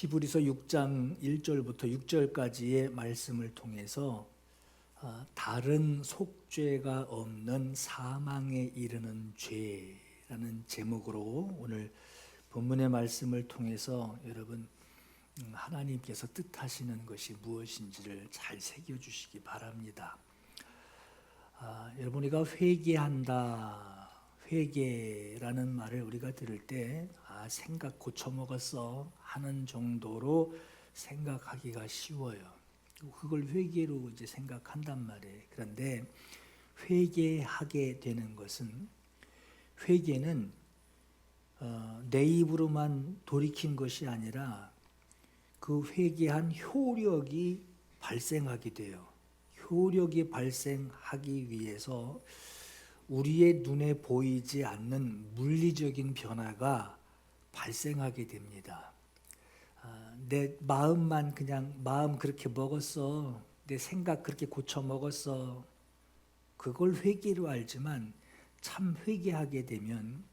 히브리서 6장 1절부터 6절까지의 말씀을 통해서 다른 속죄가 없는 사망에 이르는 죄라는 제목으로 오늘 본문의 말씀을 통해서 여러분 하나님께서 뜻하시는 것이 무엇인지를 잘 새겨주시기 바랍니다. 여러분, 우리가 회개한다, 회개라는 말을 우리가 들을 때 생각 고쳐먹었어 하는 정도로 생각하기가 쉬워요. 그걸 회개로 이제 생각한단 말이에요. 그런데 회개하게 되는 것은, 회개는 내 입으로만 돌이킨 것이 아니라 그 회개한 효력이 발생하게 돼요. 효력이 발생하기 위해서 우리의 눈에 보이지 않는 물리적인 변화가 발생하게 됩니다. 내 마음만 그냥 마음 그렇게 먹었어, 내 생각 그렇게 고쳐 먹었어, 그걸 회개로 알지만 참 회개하게 되면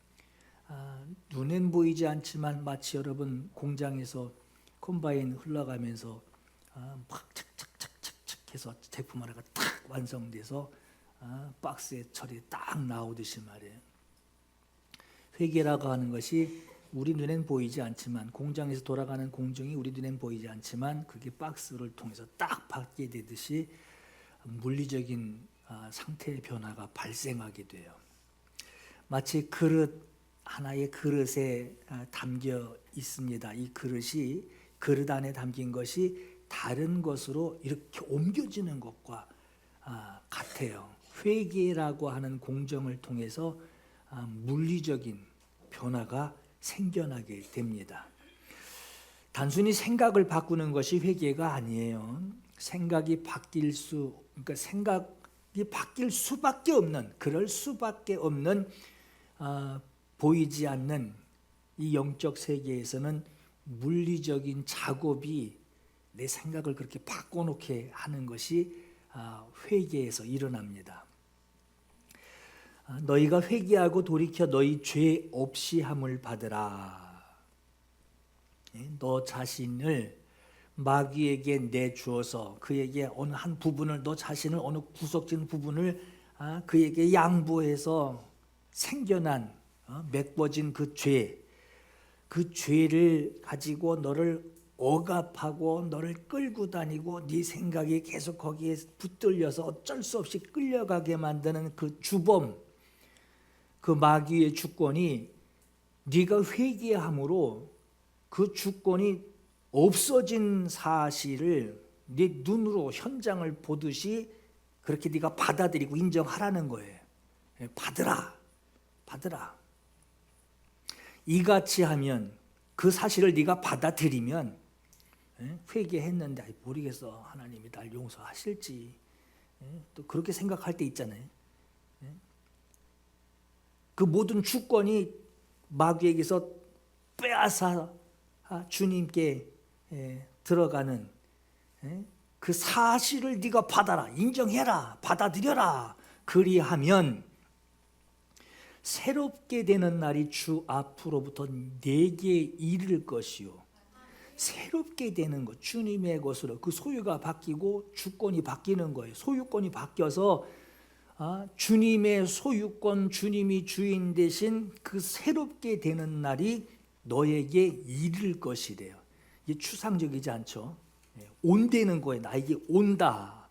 눈엔 보이지 않지만 마치 여러분 공장에서 콤바인 흘러가면서 막 착착착착착 해서 제품 하나가 딱 완성돼서 박스에 처리 딱 나오듯이 말이에요. 회개라고 하는 것이 우리 눈엔 보이지 않지만, 공장에서 돌아가는 공정이 우리 눈엔 보이지 않지만 그게 박스를 통해서 딱 받게 되듯이 물리적인 상태의 변화가 발생하게 돼요. 마치 그릇, 하나의 그릇에 담겨 있습니다. 이 그릇이, 그릇 안에 담긴 것이 다른 것으로 이렇게 옮겨지는 것과 같아요. 회개라고 하는 공정을 통해서 물리적인 변화가 생겨나게 됩니다. 단순히 생각을 바꾸는 것이 회개가 아니에요. 생각이 바뀔 수밖에 없는, 그럴 수밖에 없는 보이지 않는 이 영적 세계에서는 물리적인 작업이 내 생각을 그렇게 바꿔놓게 하는 것이 회개에서 일어납니다. 너희가 회개하고 돌이켜 너희 죄 없이 함을 받으라. 너 자신을 마귀에게 내주어서 그에게 어느 한 부분을, 너 자신을 어느 구석진 부분을 그에게 양보해서 생겨난 맺어진 그 죄를 가지고 너를 억압하고 너를 끌고 다니고 네 생각이 계속 거기에 붙들려서 어쩔 수 없이 끌려가게 만드는 그 주범, 그 마귀의 주권이 네가 회개함으로 그 주권이 없어진 사실을 네 눈으로 현장을 보듯이 그렇게 네가 받아들이고 인정하라는 거예요. 받으라. 이같이 하면, 그 사실을 네가 받아들이면, 회개했는데 모르겠어, 하나님이 날 용서하실지, 또 그렇게 생각할 때 있잖아요. 그 모든 주권이 마귀에게서 빼앗아 주님께 들어가는 그 사실을 네가 받아라, 인정해라, 받아들여라. 그리하면 새롭게 되는 날이 주 앞으로부터 내게 이를 것이요. 새롭게 되는 것, 주님의 것으로 그 소유가 바뀌고 주권이 바뀌는 거예요. 소유권이 바뀌어서 주님의 소유권, 주님이 주인 대신 그 새롭게 되는 날이 너에게 이를 것이래요. 이게 추상적이지 않죠? 온다는 거예요. 나에게 온다.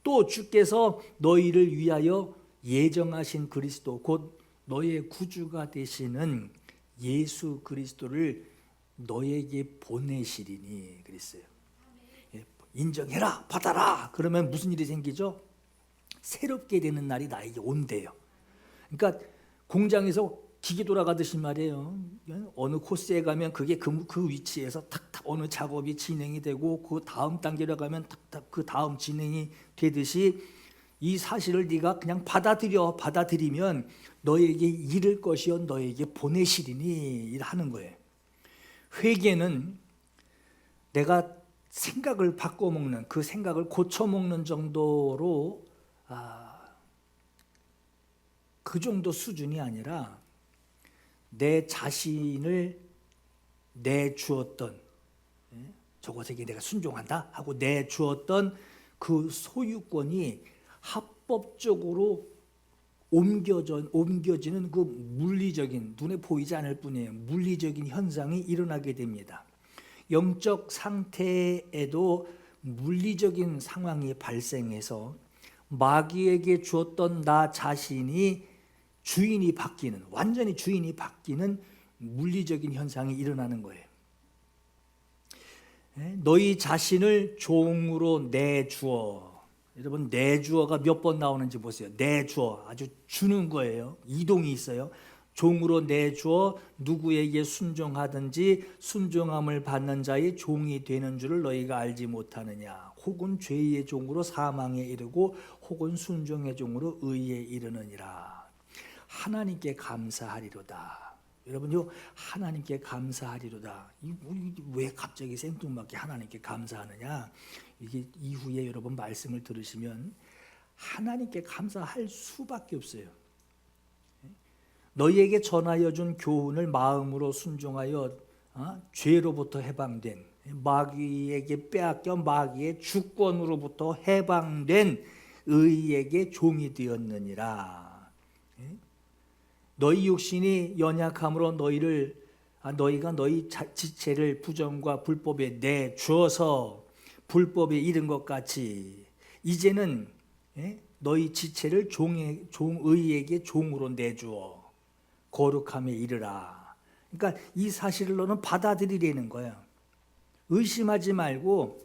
또 주께서 너희를 위하여 예정하신 그리스도, 곧 너의 구주가 되시는 예수 그리스도를 너에게 보내시리니 그랬어요. 인정해라, 받아라. 그러면 무슨 일이 생기죠? 새롭게 되는 날이 나에게 온대요. 그러니까 공장에서 기계 돌아가듯이 말이에요. 어느 코스에 가면 그게 그 위치에서 탁탁 어느 작업이 진행이 되고 그 다음 단계로 가면 탁탁 그 다음 진행이 되듯이 이 사실을 네가 그냥 받아들이면 너에게 이를 것이요 너에게 보내시리니 하는 거예요. 회개는 내가 생각을 바꿔먹는, 그 생각을 고쳐먹는 정도로 그 정도 수준이 아니라 내 자신을 내주었던 저것에게 내가 순종한다 하고 내주었던 그 소유권이 합법적으로 옮겨지는 그 물리적인, 눈에 보이지 않을 뿐이에요, 물리적인 현상이 일어나게 됩니다. 영적 상태에도 물리적인 상황이 발생해서 마귀에게 주었던 나 자신이 주인이 바뀌는, 완전히 주인이 바뀌는 물리적인 현상이 일어나는 거예요. 너희 자신을 종으로 내주어. 여러분, 내주어가 몇 번 나오는지 보세요. 내주어, 아주 주는 거예요. 이동이 있어요. 종으로 내주어 누구에게 순종하든지 순종함을 받는 자의 종이 되는 줄을 너희가 알지 못하느냐. 혹은 죄의 종으로 사망에 이르고 혹은 순종의 종으로 의에 이르느니라. 하나님께 감사하리로다. 여러분요, 하나님께 감사하리로다. 왜 갑자기 생뚱맞게 하나님께 감사하느냐? 이게 이후에 여러분 말씀을 들으시면 하나님께 감사할 수밖에 없어요. 너희에게 전하여 준 교훈을 마음으로 순종하여 죄로부터 해방된, 마귀에게 빼앗겨 마귀의 주권으로부터 해방된 의에게 종이 되었느니라. 너희 육신이 연약함으로 너희가 너희 지체를 부정과 불법에 내주어서 불법에 이른 것 같이 이제는 너희 지체를 의에게 종으로 내주어 거룩함에 이르라. 그러니까 이 사실을 너는 받아들이려는 거예요. 의심하지 말고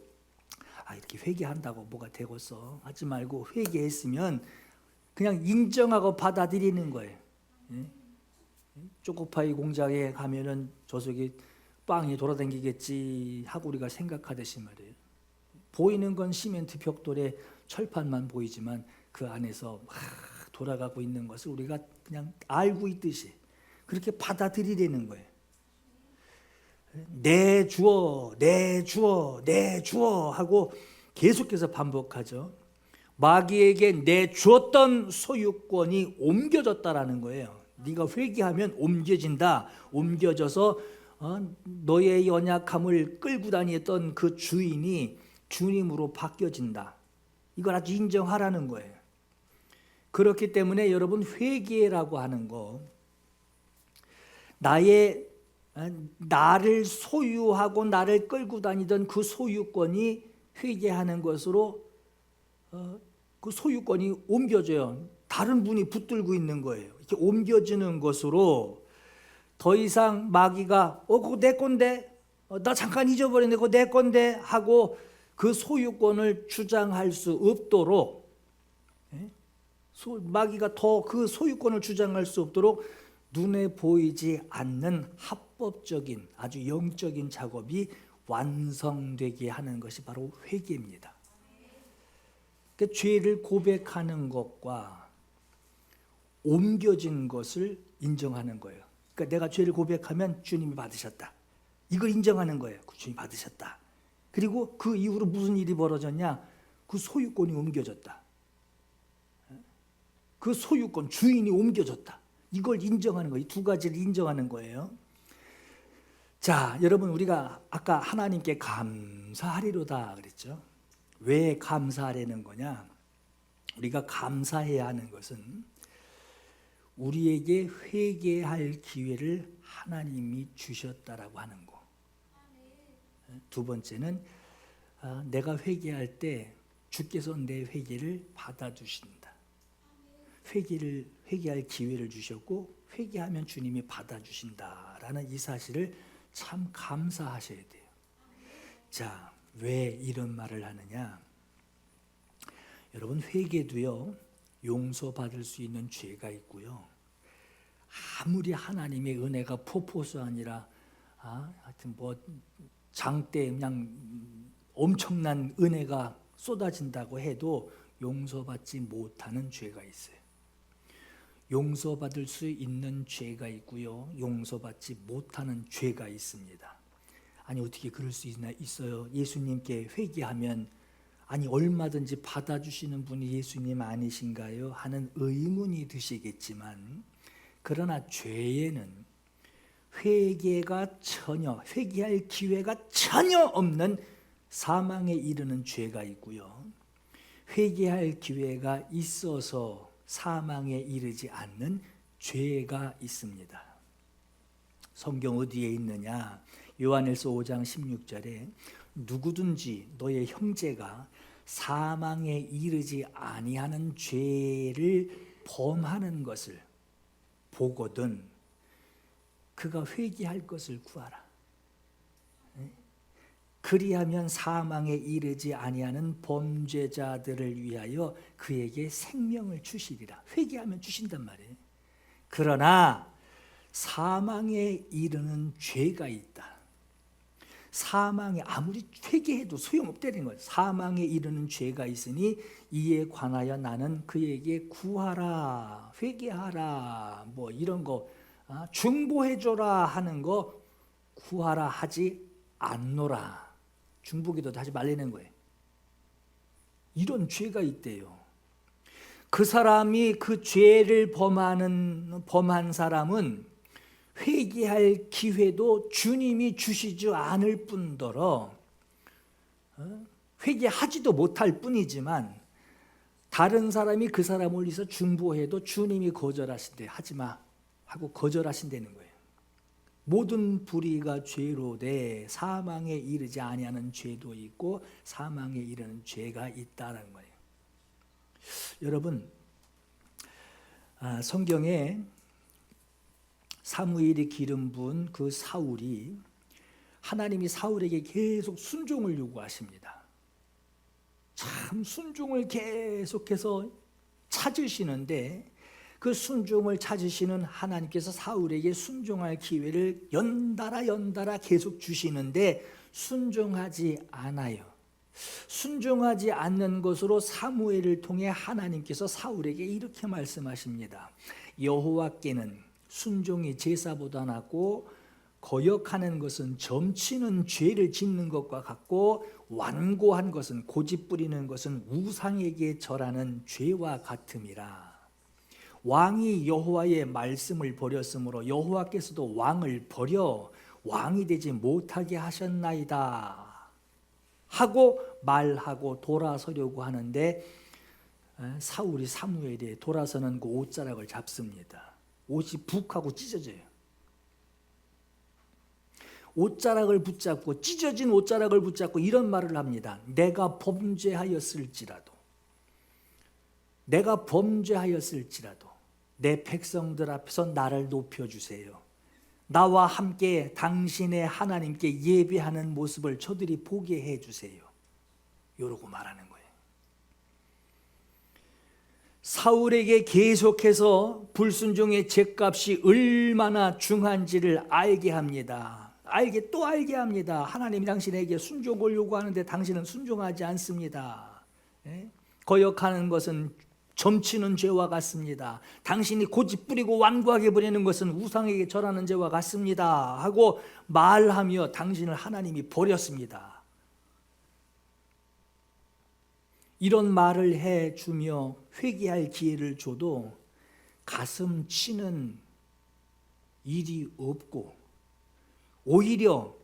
이렇게 회개한다고 뭐가 되겠어 하지 말고, 회개했으면 그냥 인정하고 받아들이는 거예요. 초코파이 공장에 가면은 저 속에 빵이 돌아다니겠지 하고 우리가 생각하듯이 말이에요. 보이는 건 시멘트 벽돌에 철판만 보이지만 그 안에서 막 돌아가고 있는 것을 우리가 그냥 알고 있듯이 그렇게 받아들이려는 거예요. 내주어 하고 계속해서 반복하죠. 마귀에게 내주었던 소유권이 옮겨졌다라는 거예요. 네가 회개하면 옮겨진다. 옮겨져서 너의 연약함을 끌고 다녔던 그 주인이 주님으로 바뀌어진다. 이걸 아주 인정하라는 거예요. 그렇기 때문에 여러분, 회개라고 하는 거, 나를 소유하고 나를 끌고 다니던 그 소유권이 회개하는 것으로 그 소유권이 옮겨져요. 다른 분이 붙들고 있는 거예요. 이렇게 옮겨지는 것으로 더 이상 마귀가 그거 내 건데, 나 잠깐 잊어버렸는데 그거 내 건데 하고 그 소유권을 주장할 수 없도록, 마귀가 더 그 소유권을 주장할 수 없도록 눈에 보이지 않는 합법적인 아주 영적인 작업이 완성되게 하는 것이 바로 회개입니다. 그러니까 죄를 고백하는 것과 옮겨진 것을 인정하는 거예요. 그러니까 내가 죄를 고백하면 주님이 받으셨다. 이걸 인정하는 거예요. 주님이 받으셨다. 그리고 그 이후로 무슨 일이 벌어졌냐? 그 소유권이 옮겨졌다. 그 소유권, 주인이 옮겨졌다. 이걸 인정하는 거예요. 이 두 가지를 인정하는 거예요. 자, 여러분, 우리가 아까 하나님께 감사하리로다 그랬죠. 왜 감사하려는 거냐? 우리가 감사해야 하는 것은 우리에게 회개할 기회를 하나님이 주셨다라고 하는 거. 두 번째는 내가 회개할 때 주께서 내 회개를 받아주신다. 회개할 기회를 주셨고 회개하면 주님이 받아주신다라는 이 사실을 참 감사하셔야 돼요. 자, 왜 이런 말을 하느냐? 여러분, 회개도요, 용서받을 수 있는 죄가 있고요, 아무리 하나님의 은혜가 폭포수 아니라 하여튼 뭐 장대 그냥 엄청난 은혜가 쏟아진다고 해도 용서받지 못하는 죄가 있어요. 용서받을 수 있는 죄가 있고요, 용서받지 못하는 죄가 있습니다. 아니, 어떻게 그럴 수 있어요? 예수님께 회개하면 얼마든지 받아주시는 분이 예수님 아니신가요? 하는 의문이 드시겠지만, 그러나 죄에는 회개할 기회가 전혀 없는 사망에 이르는 죄가 있고요. 회개할 기회가 있어서 사망에 이르지 않는 죄가 있습니다. 성경 어디에 있느냐? 요한일서 5장 16절에 누구든지 너의 형제가 사망에 이르지 아니하는 죄를 범하는 것을 보거든 그가 회개할 것을 구하라. 그리하면 사망에 이르지 아니하는 범죄자들을 위하여 그에게 생명을 주시리라. 회개하면 주신단 말이에요. 그러나 사망에 이르는 죄가 있다. 사망에 아무리 회개해도 소용없다는 거예요. 사망에 이르는 죄가 있으니 이에 관하여 나는 그에게 구하라, 회개하라, 뭐 이런 거 중보해줘라 하는 거 구하라 하지 않노라. 중보기도 하지 말라는 거예요. 이런 죄가 있대요. 그 사람이 그 죄를 범한 사람은 회개할 기회도 주님이 주시지 않을 뿐더러 회개하지도 못할 뿐이지만 다른 사람이 그 사람을 위해서 중보해도 주님이 거절하신대. 하지마 하고 거절하신다는 거예요. 모든 불의가 죄로되 사망에 이르지 아니하는 죄도 있고 사망에 이르는 죄가 있다는 거예요. 여러분, 성경에 사무엘이 기름 부은 그 사울이 하나님이 사울에게 계속 순종을 요구하십니다. 참 순종을 계속해서 찾으시는데 그 순종을 찾으시는 하나님께서 사울에게 순종할 기회를 연달아 계속 주시는데 순종하지 않아요. 순종하지 않는 것으로 사무엘을 통해 하나님께서 사울에게 이렇게 말씀하십니다. 여호와께는 순종이 제사보다 낫고 거역하는 것은 점치는 죄를 짓는 것과 같고 완고한 것은 고집 부리는 것은 우상에게 절하는 죄와 같음이라. 왕이 여호와의 말씀을 버렸으므로 여호와께서도 왕을 버려 왕이 되지 못하게 하셨나이다 하고 말하고 돌아서려고 하는데 사울이 사무엘에 돌아서는 그 옷자락을 잡습니다. 옷이 북하고 찢어져요. 옷자락을 붙잡고 찢어진 옷자락을 붙잡고 이런 말을 합니다. 내가 범죄하였을지라도 내 백성들 앞에서 나를 높여주세요. 나와 함께 당신의 하나님께 예배하는 모습을 저들이 보게 해주세요. 이러고 말하는 거예요. 사울에게 계속해서 불순종의 죗값이 얼마나 중한지를 알게 합니다. 알게 합니다. 하나님이 당신에게 순종을 요구하는데 당신은 순종하지 않습니다. 거역하는 것은 점치는 죄와 같습니다. 당신이 고집 부리고 완고하게 부리는 것은 우상에게 절하는 죄와 같습니다 하고 말하며 당신을 하나님이 버렸습니다. 이런 말을 해주며 회개할 기회를 줘도 가슴 치는 일이 없고 오히려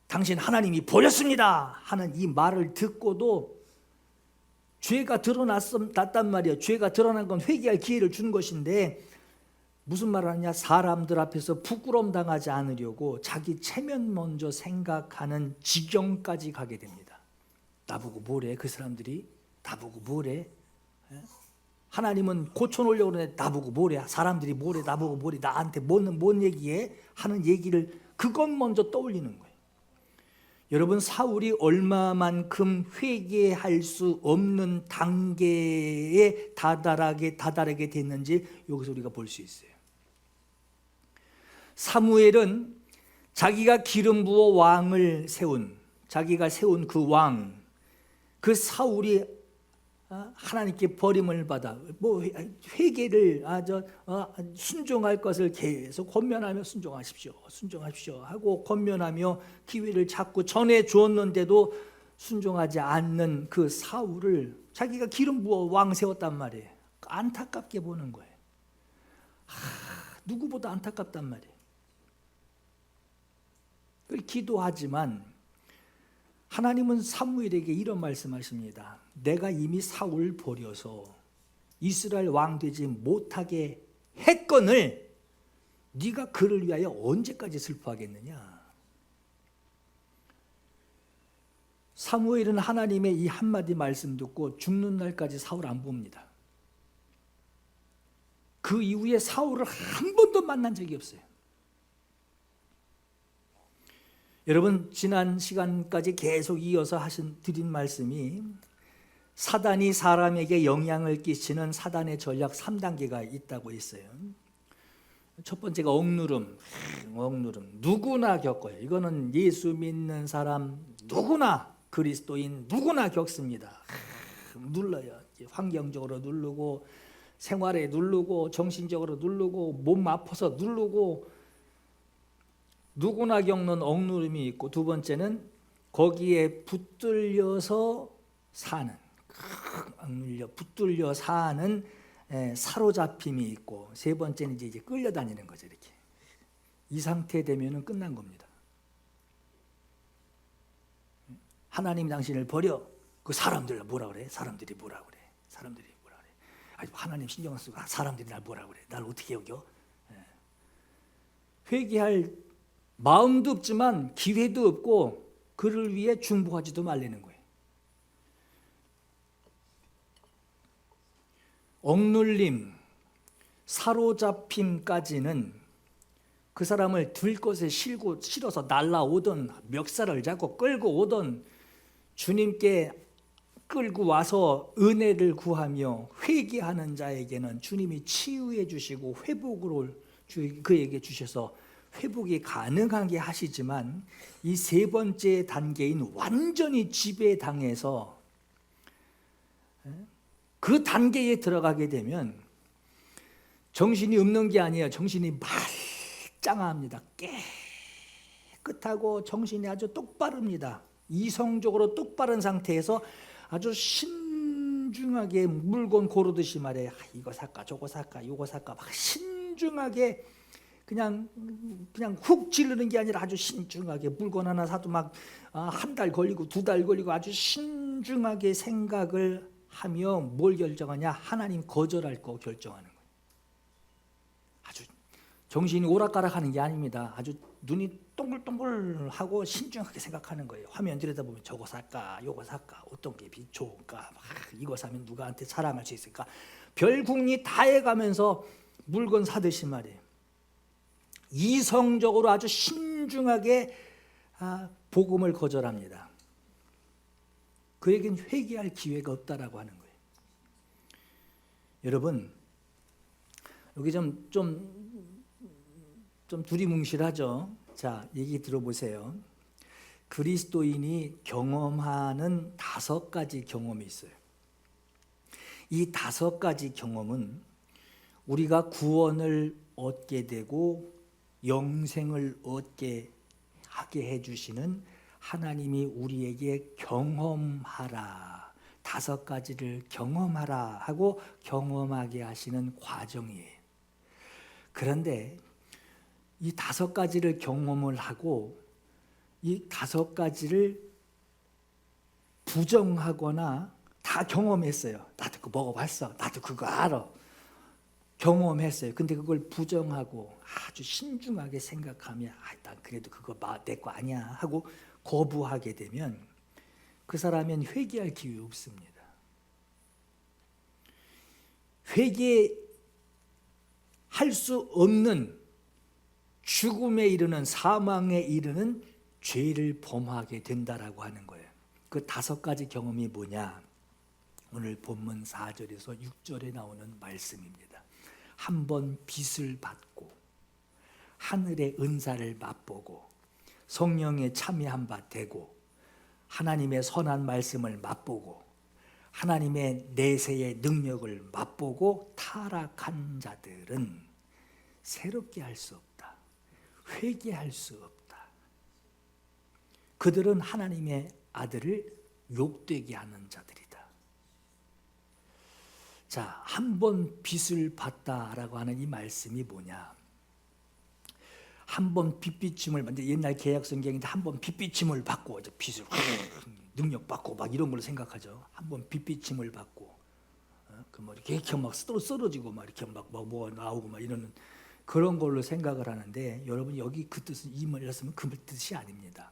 당신 하나님이 버렸습니다 하는 이 말을 듣고도 죄가 드러났단 말이에요. 죄가 드러난 건 회개할 기회를 준 것인데 무슨 말을 하냐? 사람들 앞에서 부끄러움 당하지 않으려고 자기 체면 먼저 생각하는 지경까지 가게 됩니다. 나보고 뭐래? 그 사람들이 나보고 뭐래? 하나님은 고쳐놓으려고 그러는데 나보고 뭐래? 사람들이 뭐래? 나보고 뭐래? 나한테 뭔 얘기해? 하는 얘기를 그것 먼저 떠올리는 거예요. 여러분, 사울이 얼마만큼 회개할 수 없는 단계에 다다르게 됐는지 여기서 우리가 볼 수 있어요. 사무엘은 자기가 기름 부어 왕을 자기가 세운 그 왕, 그 사울이 하나님께 버림을 받아 회개를 순종할 것을 계속 권면하며 순종하십시오 하고 권면하며 기회를 찾고 전해 주었는데도 순종하지 않는 그 사울을 자기가 기름 부어 왕 세웠단 말이에요. 안타깝게 보는 거예요. 누구보다 안타깝단 말이에요. 기도하지만 하나님은 사무엘에게 이런 말씀하십니다. 내가 이미 사울을 버려서 이스라엘 왕 되지 못하게 했거늘 네가 그를 위하여 언제까지 슬퍼하겠느냐. 사무엘은 하나님의 이 한마디 말씀 듣고 죽는 날까지 사울 안 봅니다. 그 이후에 사울을 한 번도 만난 적이 없어요. 여러분, 지난 시간까지 계속 이어서 드린 말씀이 사단이 사람에게 영향을 끼치는 사단의 전략 3단계가 있다고 했어요. 첫 번째가 억누름. 누구나 겪어요. 이거는 예수 믿는 사람 누구나, 그리스도인 누구나 겪습니다. 눌러요. 환경적으로 누르고, 생활에 누르고, 정신적으로 누르고, 몸 아파서 누르고, 누구나 겪는 억누름이 있고, 두 번째는 거기에 붙들려서 사는, 붙들려 사는 사로잡힘이 있고, 세 번째는 이제 끌려다니는 거죠. 이렇게 이 상태 되면은 끝난 겁니다. 하나님 당신을 버려. 그 사람들 뭐라 그래? 사람들이 뭐라 그래? 아니, 하나님 신경 쓰고 사람들이 날 뭐라 그래? 날 어떻게 여겨? 회개할 마음도 없지만 기회도 없고 그를 위해 중보하지도 말라는 거예요. 억눌림, 사로잡힘까지는 그 사람을 들것에 실어서 날라오던, 멱살을 잡고 끌고 오던, 주님께 끌고 와서 은혜를 구하며 회개하는 자에게는 주님이 치유해 주시고 회복을 그에게 주셔서 회복이 가능하게 하시지만, 이 세 번째 단계인 완전히 지배당해서 그 단계에 들어가게 되면 정신이 없는 게 아니에요. 정신이 말짱합니다. 깨끗하고 정신이 아주 똑바릅니다. 이성적으로 똑바른 상태에서 아주 신중하게 물건 고르듯이 말해. 이거 살까 저거 살까 이거 살까 막 신중하게 그냥 훅 지르는 게 아니라 아주 신중하게, 물건 하나 사도 막 한 달 걸리고 두 달 걸리고 아주 신중하게 생각을 하며 뭘 결정하냐? 하나님 거절할 거 결정하는 거예요. 아주 정신이 오락가락하는 게 아닙니다. 아주 눈이 동글동글하고 신중하게 생각하는 거예요. 화면 들여다보면 저거 살까 요거 살까 어떤 게 좋을까, 이거 사면 누구한테 자랑할 수 있을까, 별 궁리 다 해가면서 물건 사듯이 말이에요. 이성적으로 아주 신중하게 복음을 거절합니다. 그에겐 회개할 기회가 없다라고 하는 거예요. 여러분, 여기 좀 두리뭉실하죠. 자, 얘기 들어보세요. 그리스도인이 경험하는 5가지 경험이 있어요. 이 5가지 경험은 우리가 구원을 얻게 되고 영생을 얻게 하게 해주시는 하나님이 우리에게 경험하라, 5가지를 경험하라 하고 경험하게 하시는 과정이에요. 그런데 이 5가지를 경험을 하고 이 5가지를 부정하거나, 다 경험했어요. 나도 그거 먹어봤어. 나도 그거 알아. 경험했어요. 근데 그걸 부정하고 아주 신중하게 생각하며 난 그래도 그거 내 거 아니야 하고 거부하게 되면 그 사람은 회개할 기회 없습니다. 회개할 수 없는, 죽음에 이르는, 사망에 이르는 죄를 범하게 된다라고 하는 거예요. 그 5가지 경험이 뭐냐? 오늘 본문 4절에서 6절에 나오는 말씀입니다. 한 번 빚을 받고 하늘의 은사를 맛보고 성령에 참여한 바 되고 하나님의 선한 말씀을 맛보고 하나님의 내세의 능력을 맛보고 타락한 자들은 새롭게 할 수 없다. 회개할 수 없다. 그들은 하나님의 아들을 욕되게 하는 자들이다. 자, 한 번 빚을 받다라고 하는 이 말씀이 뭐냐? 한 번 빚비침을 옛날 개약 성경인데 한 번 빚비침을 받고 이제 빚을 능력 받고 막 이런 걸 생각하죠. 한 번 빚비침을 받고 그 뭐 이렇게 막 쓰러지고 막 이렇게 막 뭐가 나오고 막 이러는 그런 걸로 생각을 하는데 여러분 여기 그 뜻은 이 말씀은 그 뜻이 아닙니다.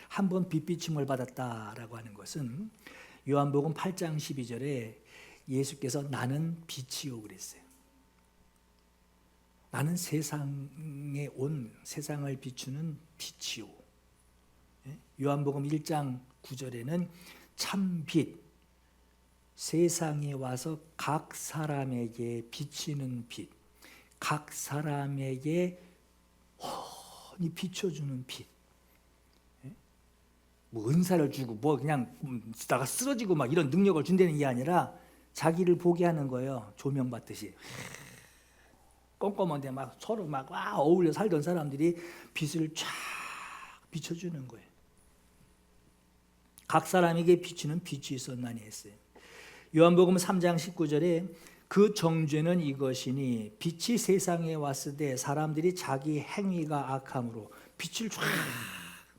한 번 빚비침을 받았다라고 하는 것은 요한복음 8장 12절에 예수께서 나는 빛이요 그랬어요. 나는 세상에 온 세상을 비추는 빛이요. 요한복음 1장 9절에는 참 빛, 세상에 와서 각 사람에게 비치는 빛, 각 사람에게 훤히 비춰주는 빛. 뭐 은사를 주고 뭐 그냥 나가 쓰러지고 막 이런 능력을 준다는 게 아니라 자기를 보게 하는 거예요. 조명받듯이. 꼼꼼한데 막 서로 막 어울려 살던 사람들이 빛을 쫙 비춰주는 거예요. 각 사람에게 비추는 빛이 있었나니 했어요. 요한복음 3장 19절에 그 정죄는 이것이니 빛이 세상에 왔을 때 사람들이 자기 행위가 악함으로 빛을 쫙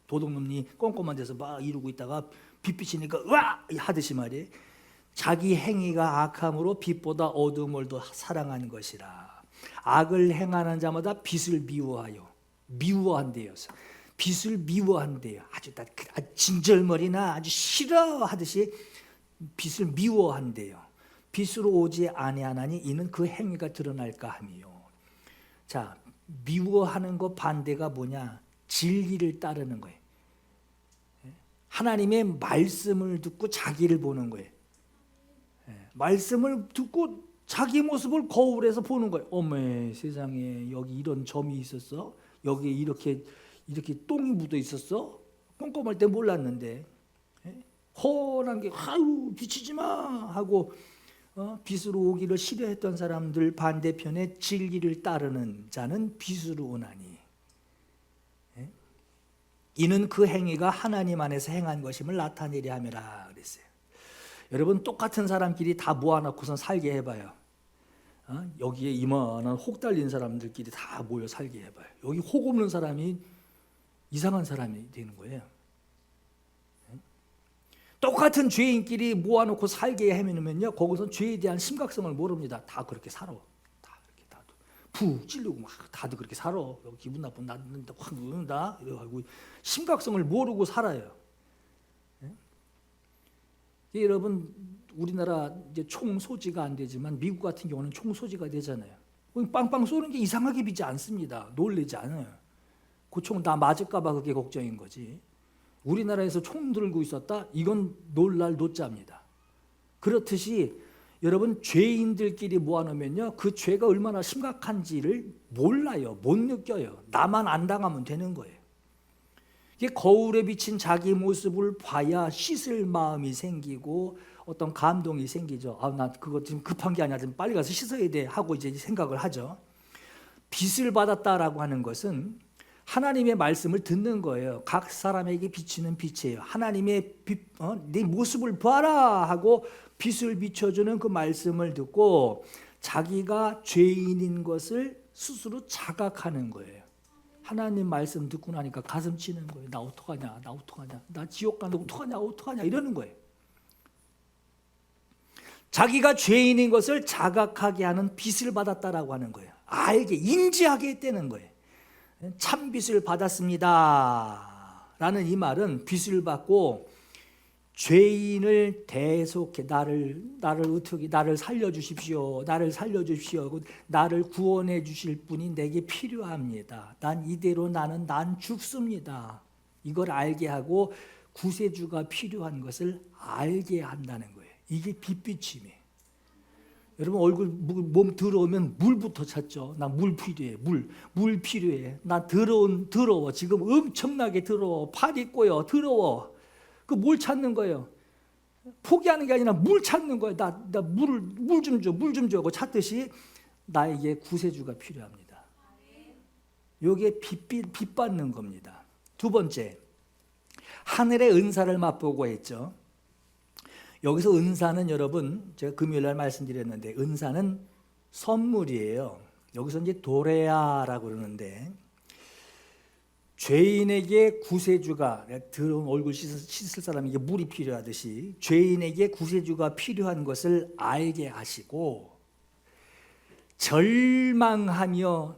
도둑놈이 꼼꼼한 데서 막 이루고 있다가 빛 비치니까 으아 하듯이 말이에요. 자기 행위가 악함으로 빛보다 어두움을 더 사랑한 것이라. 악을 행하는 자마다 빛을 미워한대요. 빛을 미워한대요. 아주 진절머리나 아주 싫어하듯이 빛을 미워한대요. 빛으로 오지 아니하나니 이는 그 행위가 드러날까 함이요. 자, 미워하는 것 반대가 뭐냐? 진리를 따르는 거예요. 하나님의 말씀을 듣고 자기를 보는 거예요. 말씀을 듣고 자기 모습을 거울에서 보는 거예요. 어메 세상에 여기 이런 점이 있었어? 여기 이렇게 똥이 묻어 있었어? 꼼꼼할 때 몰랐는데 훤한 게 아유 비치지 마 하고 빛으로 오기를 싫어했던 사람들 반대편에 진리를 따르는 자는 빛으로 오나니 이는 그 행위가 하나님 안에서 행한 것임을 나타내려 함이라 그랬어요. 여러분 똑같은 사람끼리 다 모아놓고선 살게 해봐요. 여기에 이만한 혹 달린 사람들끼리 다 모여 살게 해봐요. 여기 혹 없는 사람이 이상한 사람이 되는 거예요. 똑같은 죄인끼리 모아놓고 살게 해면요, 거기서 죄에 대한 심각성을 모릅니다. 다 그렇게 살아. 다 이렇게 다도 푹 찔리고 막 다들 그렇게 살아. 기분 나쁜 나는 확 누른다. 이러고 심각성을 모르고 살아요. 여러분 우리나라 이제 총 소지가 안 되지만 미국 같은 경우는 총 소지가 되잖아요. 빵빵 쏘는 게 이상하게 비지 않습니다. 놀라지 않아요. 그 총 다 맞을까봐 그게 걱정인 거지. 우리나라에서 총 들고 있었다? 이건 놀랄 노자입니다. 그렇듯이 여러분 죄인들끼리 모아놓으면요, 그 죄가 얼마나 심각한지를 몰라요. 못 느껴요. 나만 안 당하면 되는 거예요. 이게 거울에 비친 자기 모습을 봐야 씻을 마음이 생기고 어떤 감동이 생기죠. 나 그거 지금 급한 게 아니야. 좀 빨리 가서 씻어야 돼 하고 이제 생각을 하죠. 빛을 받았다라고 하는 것은 하나님의 말씀을 듣는 거예요. 각 사람에게 비치는 빛이에요. 하나님의 빛, 네 모습을 봐라 하고 빛을 비춰주는 그 말씀을 듣고 자기가 죄인인 것을 스스로 자각하는 거예요. 하나님 말씀 듣고 나니까 가슴 치는 거예요. 나 어떡하냐, 나 지옥 가는데 어떡하냐 이러는 거예요. 자기가 죄인인 것을 자각하게 하는 빛을 받았다라고 하는 거예요. 알게, 인지하게 했다는 거예요. 참 빛을 받았습니다 라는 이 말은 빛을 받고 죄인을 대속해 나를 살려주십시오. 나를 구원해 주실 분이 내게 필요합니다. 나는 죽습니다. 이걸 알게 하고 구세주가 필요한 것을 알게 한다는 거예요. 이게 빛비침이에요. 여러분 얼굴 몸 더러우면 물부터 찾죠. 나 물 필요해. 물 필요해. 나 더러워. 지금 엄청나게 더러워. 팔이 꼬여. 더러워. 그 뭘 찾는 거예요? 포기하는 게 아니라 물 찾는 거예요. 나 물 좀 줘. 하고 찾듯이 나에게 구세주가 필요합니다. 이게 빛 받는 겁니다. 두 번째, 하늘의 은사를 맛보고 했죠. 여기서 은사는 여러분 제가 금요일 날 말씀드렸는데 은사는 선물이에요. 여기서 이제 도레아라고 그러는데 죄인에게 구세주가, 더러운 얼굴 씻을 사람에게 물이 필요하듯이 죄인에게 구세주가 필요한 것을 알게 하시고, 절망하며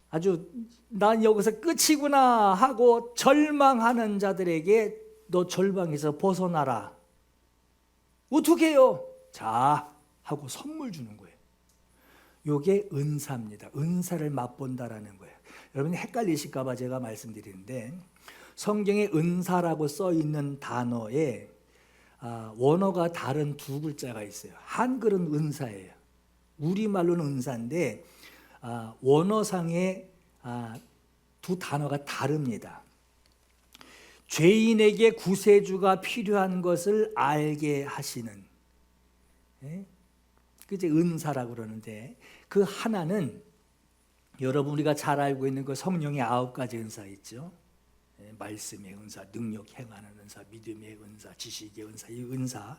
아주 난 여기서 끝이구나 하고 절망하는 자들에게 너 절망에서 벗어나라. 어떻게 해요? 자 하고 선물 주는 거예요. 이게 은사입니다. 은사를 맛본다라는 거예요. 여러분이 헷갈리실까 봐 제가 말씀드리는데, 성경에 은사라고 써 있는 단어에 원어가 다른 두 글자가 있어요. 한글은 은사예요. 우리말로는 은사인데 원어상의 두 단어가 다릅니다. 죄인에게 구세주가 필요한 것을 알게 하시는, 그게 은사라고 그러는데, 그 하나는 여러분 우리가 잘 알고 있는 그 성령의 9가지 은사 있죠. 말씀의 은사, 능력 행하는 은사, 믿음의 은사, 지식의 은사, 이 은사,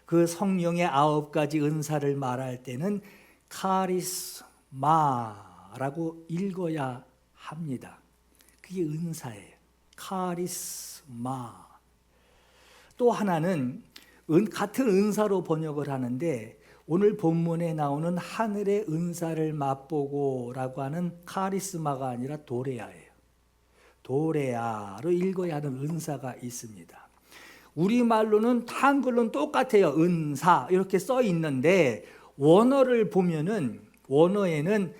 그 성령의 9가지 은사를 말할 때는 카리스마라고 읽어야 합니다. 그게 은사예요. 카리스마. 또 하나는 같은 은사로 번역을 하는데, 오늘 본문에 나오는 하늘의 은사를 맛보고라고 하는 카리스마가 아니라 도레아예요. 도레아로 읽어야 하는 은사가 있습니다. 우리말로는 한글로는 똑같아요. 은사 이렇게 써 있는데, 원어를 보면은 원어에는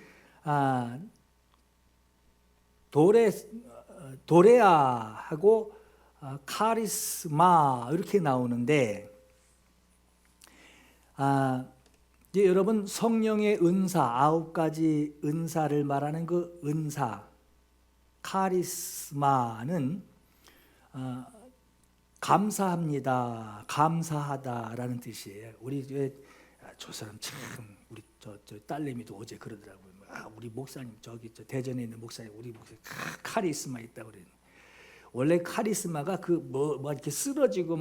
도레아하고 카리스마 이렇게 나오는데, 이제 여러분 성령의 은사 9가지 은사를 말하는 그 은사 카리스마는 감사합니다, 감사하다라는 뜻이에요. 우리 저 사람 참, 우리 저 딸내미도 어제 그러더라고요. 우리 목사님 저기 대전에 있는 목사님, 우리 목사님 카리스마 있다고 그래요. 원래 카리스마가 뭐 이렇게 쓰러지고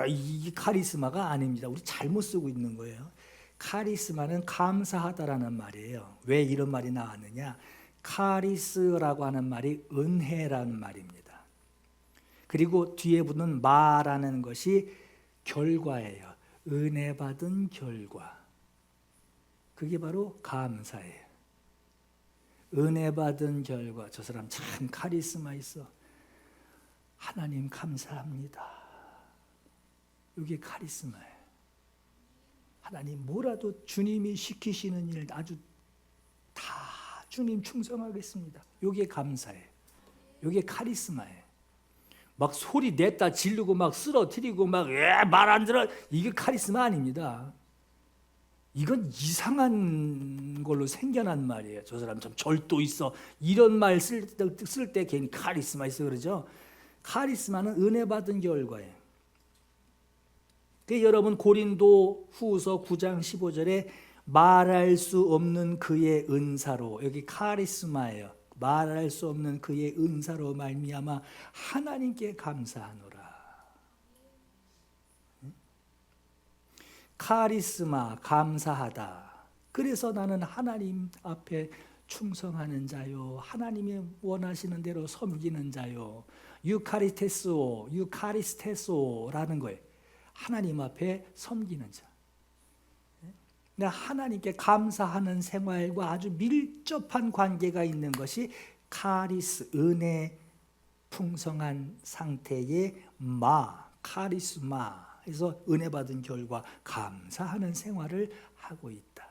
이 카리스마가 아닙니다. 우리 잘못 쓰고 있는 거예요. 카리스마는 감사하다라는 말이에요. 왜 이런 말이 나왔느냐? 카리스라고 하는 말이 은혜라는 말입니다. 그리고 뒤에 붙는 마라는 것이 결과예요. 은혜 받은 결과. 그게 바로 감사예요. 은혜 받은 결과. 저 사람 참 카리스마 있어. 하나님 감사합니다. 이게 카리스마예요. 하나님 뭐라도 주님이 시키시는 일 아주 다 주님 충성하겠습니다. 이게 감사예요. 이게 카리스마예요. 막 소리 냈다 지르고 막 쓰러뜨리고 막 말 안 들어, 이게 카리스마 아닙니다. 이건 이상한 걸로 생겨난 말이에요. 저 사람 참 절도 있어, 이런 말 쓸 때 괜히 카리스마 있어 그러죠. 카리스마는 은혜 받은 결과예요. 여러분 고린도 후서 9장 15절에 말할 수 없는 그의 은사로, 여기 카리스마예요. 말할 수 없는 그의 은사로 말미암아 하나님께 감사하노라. 카리스마, 감사하다. 그래서 나는 하나님 앞에 충성하는 자요, 하나님이 원하시는 대로 섬기는 자요, 유카리테스오, 유카리스테스오라는 거예요. 하나님 앞에 섬기는 자. 하나님께 감사하는 생활과 아주 밀접한 관계가 있는 것이 카리스, 은혜 풍성한 상태의 카리스마. 그래서 은혜 받은 결과 감사하는 생활을 하고 있다.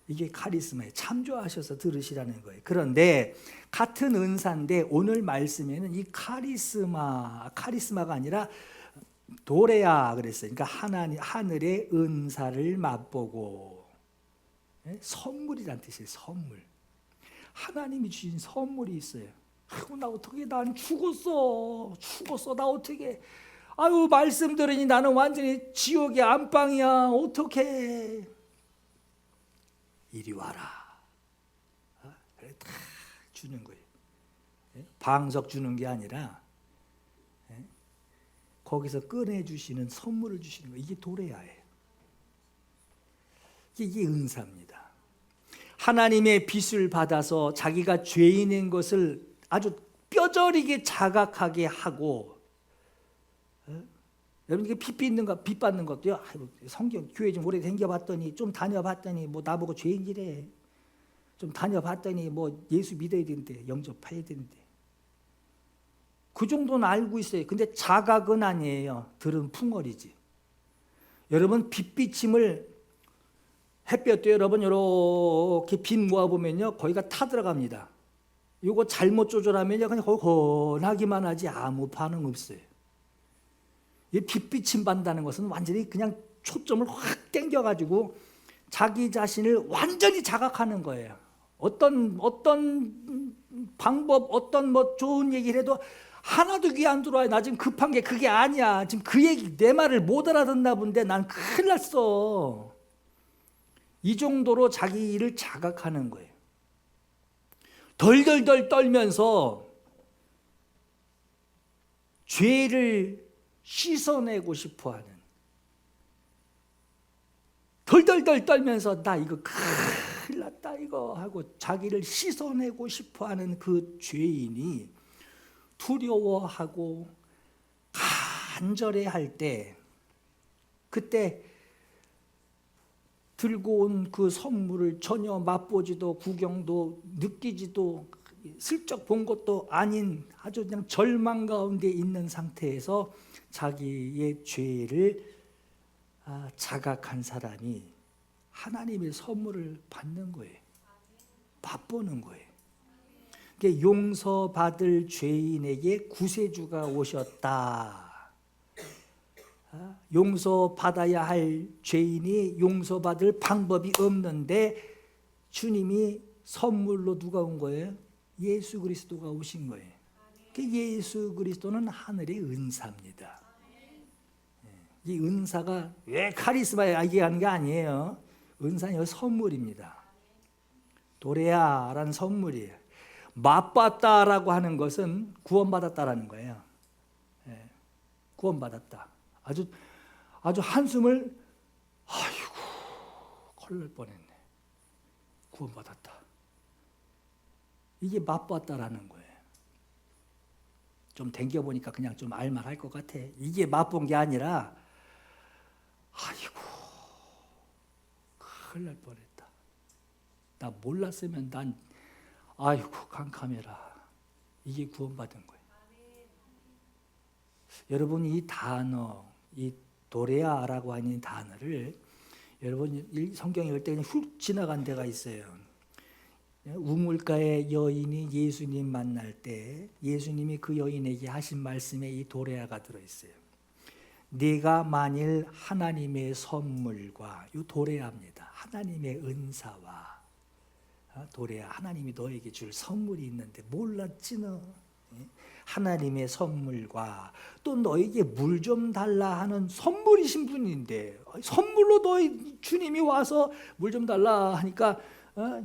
이게 카리스마에 참조하셔서 들으시라는 거예요. 그런데 같은 은사인데 오늘 말씀에는 이 카리스마가 아니라 도레아 그랬어요. 그러니까 하늘의 은사를 맛보고, 선물이란 뜻이에요. 선물. 하나님이 주신 선물이 있어요. 나 어떻게, 난 죽었어 나 어떻게, 말씀 들으니 나는 완전히 지옥의 안방이야, 어떻게, 이리 와라. 그래 다 주는 거예요. 방석 주는 게 아니라 거기서 꺼내주시는 선물을 주시는 거예요. 이게 도레아예요. 이게 은사입니다. 하나님의 빚을 받아서 자기가 죄인인 것을 아주 뼈저리게 자각하게 하고, 여러분 이게 빚 받는 것도요. 성경 교회 좀 오래 다녀봤더니 좀 다녀봤더니 뭐 나보고 죄인이래. 좀 다녀봤더니 뭐 예수 믿어야 되는데 영접해야 되는데 그 정도는 알고 있어요. 근데 자각은 아니에요. 들은 풍월이지. 여러분 빚비침을 햇볕도 여러분 이렇게 빚 모아보면요 거기가 타들어갑니다. 이거 잘못 조절하면요 그냥 훤하기만 하지 아무 반응 없어요. 이 빚비침 받는다는 것은 완전히 그냥 초점을 확 당겨가지고 자기 자신을 완전히 자각하는 거예요. 어떤 방법, 어떤 뭐 좋은 얘기를 해도 하나도 귀에 안 들어와요. 나 지금 급한 게 그게 아니야. 지금 그 얘기, 내 말을 못 알아듣나 본데 난 큰일 났어. 이 정도로 자기 일을 자각하는 거예요. 덜덜덜 떨면서 죄를 씻어내고 싶어하는, 덜덜덜 떨면서 나 이거 큰일 났다 이거 하고 자기를 씻어내고 싶어하는 그 죄인이 두려워하고 간절해할 때, 그때 들고 온 그 선물을 전혀 맛보지도 구경도 느끼지도 슬쩍 본 것도 아닌 아주 그냥 절망 가운데 있는 상태에서 자기의 죄를 자각한 사람이 하나님의 선물을 받는 거예요. 맛보는 거예요. 용서받을 죄인에게 구세주가 오셨다. 용서받아야 할 죄인이 용서받을 방법이 없는데 주님이 선물로 누가 온 거예요? 예수 그리스도가 오신 거예요. 예수 그리스도는 하늘의 은사입니다. 이 은사가 왜 카리스마에 얘기하는 게 아니에요. 은사는 선물입니다. 도레아라는 선물이에요. 맛봤다라고 하는 것은 구원받았다라는 거예요. 구원받았다. 아주 한숨을 아이고 큰일 날 뻔했네. 구원받았다. 이게 맛봤다라는 거예요. 좀 댕겨보니까 그냥 좀 알만할 것 같아. 이게 맛본 게 아니라 아이고 큰일 날 뻔했다. 나 몰랐으면 난 아이고 깜깜해라. 이게 구원받은 거예요. 여러분 이 단어, 이 도레아라고 하는 단어를 여러분 성경 읽을 때 그냥 훅 지나간 데가 있어요. 우물가의 여인이 예수님 만날 때 예수님이 그 여인에게 하신 말씀에 이 도레아가 들어있어요. 네가 만일 하나님의 선물과, 이 도레아입니다. 하나님의 은사와, 도레아 하나님이 너에게 줄 선물이 있는데 몰랐지 너. 하나님의 선물과 또 너에게 물 좀 달라 하는 선물이신 분인데 선물로 너희 주님이 와서 물 좀 달라 하니까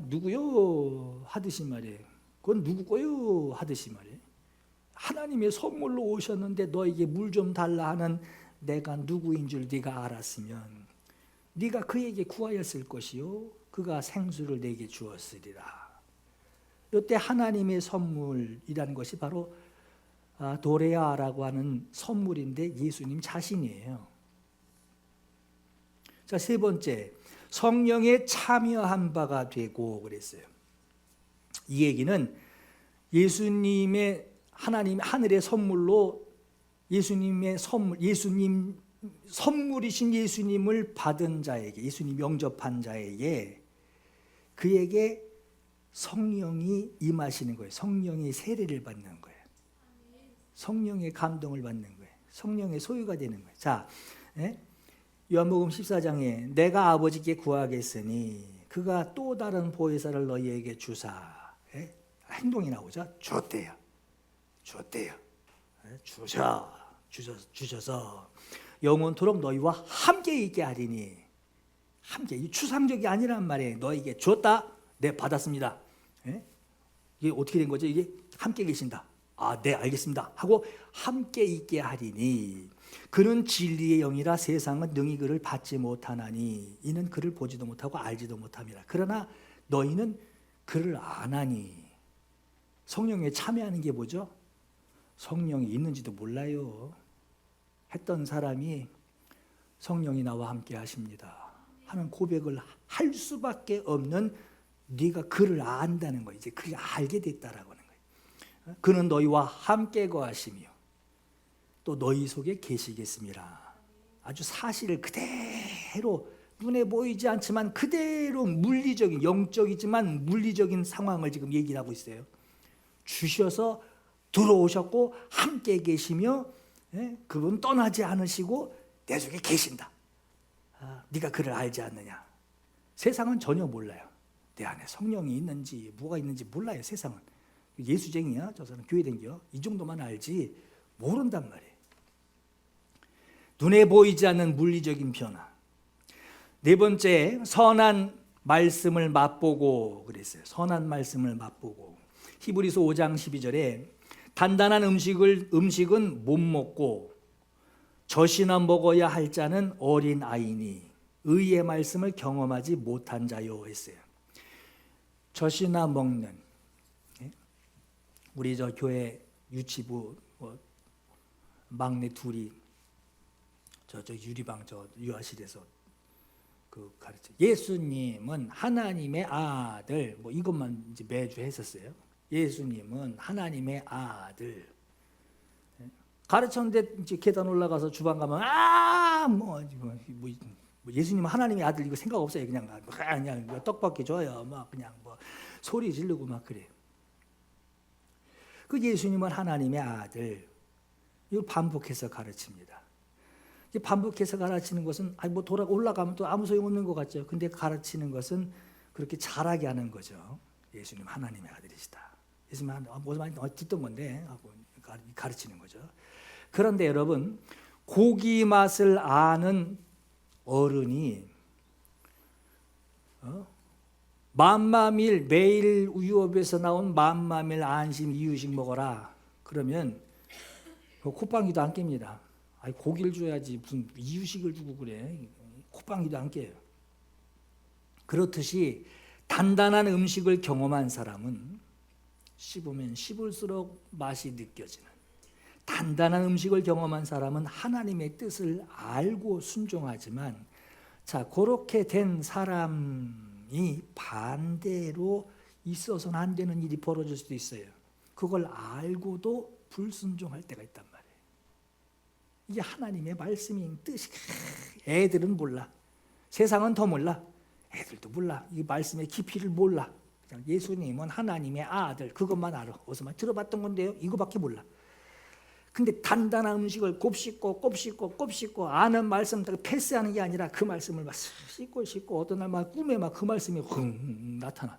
누구요 하듯이 말이에요. 그건 누구고요 하듯이 말이에요. 하나님의 선물로 오셨는데 너에게 물 좀 달라 하는 내가 누구인 줄 네가 알았으면 네가 그에게 구하였을 것이요 그가 생수를 내게 주었으리라. 이때 하나님의 선물이라는 것이 바로 도레아라고 하는 선물인데 예수님 자신이에요. 자, 세 번째, 성령에 참여한 바가 되고 그랬어요. 이 얘기는 예수님의 하나님 하늘의 선물로 예수님의 선물이신 예수님을 받은 자에게, 예수님 영접한 자에게 그에게 성령이 임하시는 거예요. 성령의 세례를 받는 거예요. 성령의 감동을 받는 거예요. 성령의 소유가 되는 거예요. 자, 요한복음 14장에 내가 아버지께 구하겠으니 그가 또 다른 보혜사를 너희에게 주사, 행동이 나오죠. 줬대요. 주셔서 영원토록 너희와 함께 있게 하리니. 함께, 이 추상적이 아니란 말이에요. 너에게 줬다. 네, 받았습니다. 이게 어떻게 된 거죠? 이게 함께 계신다. 네, 알겠습니다. 하고 함께 있게 하리니 그는 진리의 영이라 세상은 능히 그를 받지 못하나니 이는 그를 보지도 못하고 알지도 못함이라. 그러나 너희는 그를 아나니. 성령에 참여하는 게 뭐죠? 성령이 있는지도 몰라요. 했던 사람이 성령이 나와 함께 하십니다 하는 고백을 할 수밖에 없는, 네가 그를 안다는 거예요. 이제 그를 알게 됐다라고 하는 거예요. 그는 너희와 함께 거하시며 또 너희 속에 계시겠습니다. 아주 사실을 그대로, 눈에 보이지 않지만 그대로 물리적인, 영적이지만 물리적인 상황을 지금 얘기를 하고 있어요. 주셔서 들어오셨고 함께 계시며, 그분 떠나지 않으시고 내 속에 계신다. 네가 그를 알지 않느냐. 세상은 전혀 몰라요. 내 안에 성령이 있는지 뭐가 있는지 몰라요. 세상은 예수쟁이야 저 사람, 교회 댕겨, 이 정도만 알지 모른단 말이에요. 눈에 보이지 않는 물리적인 변화. 네 번째, 선한 말씀을 맛보고 그랬어요. 선한 말씀을 맛보고. 히브리서 5장 12절에 단단한 음식은 못 먹고 젖이나 먹어야 할 자는 어린 아이니 의의 말씀을 경험하지 못한 자요 했어요. 젖이나 먹는, 우리 저 교회 유치부 막내 둘이 저 유리방 저 유아실에서 그 가르쳐. 예수님은 하나님의 아들, 뭐 이것만 이제 매주 했었어요. 예수님은 하나님의 아들. 가르쳤는데 이제 계단 올라가서 주방 가면 뭐 예수님은 하나님의 아들 이거 생각 없어요. 그냥 떡밖에 줘요. 막 그냥 뭐 소리 지르고 막 그래요. 그 예수님은 하나님의 아들. 이걸 반복해서 가르칩니다. 반복해서 가르치는 것은 뭐 올라가면 또 아무 소용 없는 것 같죠. 근데 가르치는 것은 그렇게 잘하게 하는 거죠. 예수님 하나님의 아들이시다. 예수님 무슨 말인지 듣던 건데 가르치는 거죠. 그런데 여러분, 고기 맛을 아는 어른이 만마밀, 매일 유업에서 나온 만마밀 안심 이유식 먹어라. 그러면 콧방귀도 안 깹니다. 고기를 줘야지 무슨 이유식을 주고 그래. 콧방귀도 안 깨요. 그렇듯이 단단한 음식을 경험한 사람은 씹으면 씹을수록 맛이 느껴지는, 단단한 음식을 경험한 사람은 하나님의 뜻을 알고 순종하지만, 자, 그렇게 된 사람이 반대로 있어서는 안 되는 일이 벌어질 수도 있어요. 그걸 알고도 불순종할 때가 있단 말이에요. 이게 하나님의 말씀인 뜻이, 애들은 몰라. 세상은 더 몰라. 애들도 몰라. 이 말씀의 깊이를 몰라. 그냥 예수님은 하나님의 아들, 그것만 알아. 어디서만 들어봤던 건데요, 이거밖에 몰라. 근데 단단한 음식을 곱씹고 아는 말씀 패스하는 게 아니라 그 말씀을 막 씹고 어떤 날 막 꿈에 막 그 말씀이 흥 나타나.